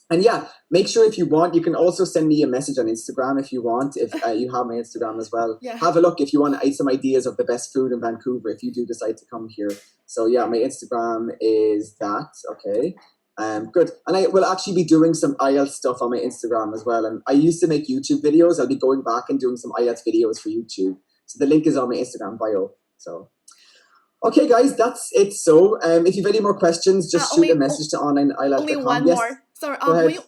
And yeah, make sure if you want, you can also send me a message on Instagram if you want, if you have my Instagram as well. Yeah. Have a look if you want some ideas of the best food in Vancouver if you do decide to come here. So yeah, my Instagram is that, okay. Good. And I will actually be doing some IELTS stuff on my Instagram as well. And I used to make YouTube videos. I'll be going back and doing some IELTS videos for YouTube. So the link is on my Instagram bio. So. Okay, guys, that's it. So, if you have any more questions, just shoot a message to onlineilac.com. Only one yes? more. Sorry,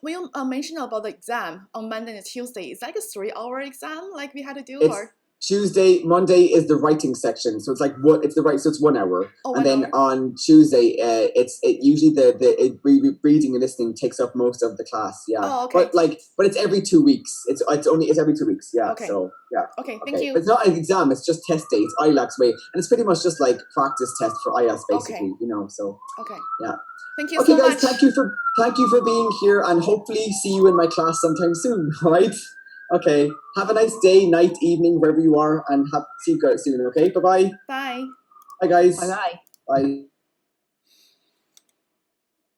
will you mention about the exam on Monday and Tuesday? Is that like a 3-hour exam like we had to do? It's Monday is the writing section, so it's it's 1 hour, and then on Tuesday, it's usually the reading and listening takes up most of the class. Yeah, oh, okay. but it's every 2 weeks. It's every 2 weeks. Yeah, okay. So yeah. Okay, thank you. But it's not an exam; it's just test day. It's ILAC's way, and it's pretty much just like practice test for IELTS, basically. Okay. So okay. Yeah. Thank you okay, so guys, much. thank you for being here, and hopefully see you in my class sometime soon. All right. Okay. Have a nice day, night, evening, wherever you are, and see you guys soon. Okay. Bye-bye. Bye. Bye, guys. Bye-bye. Bye.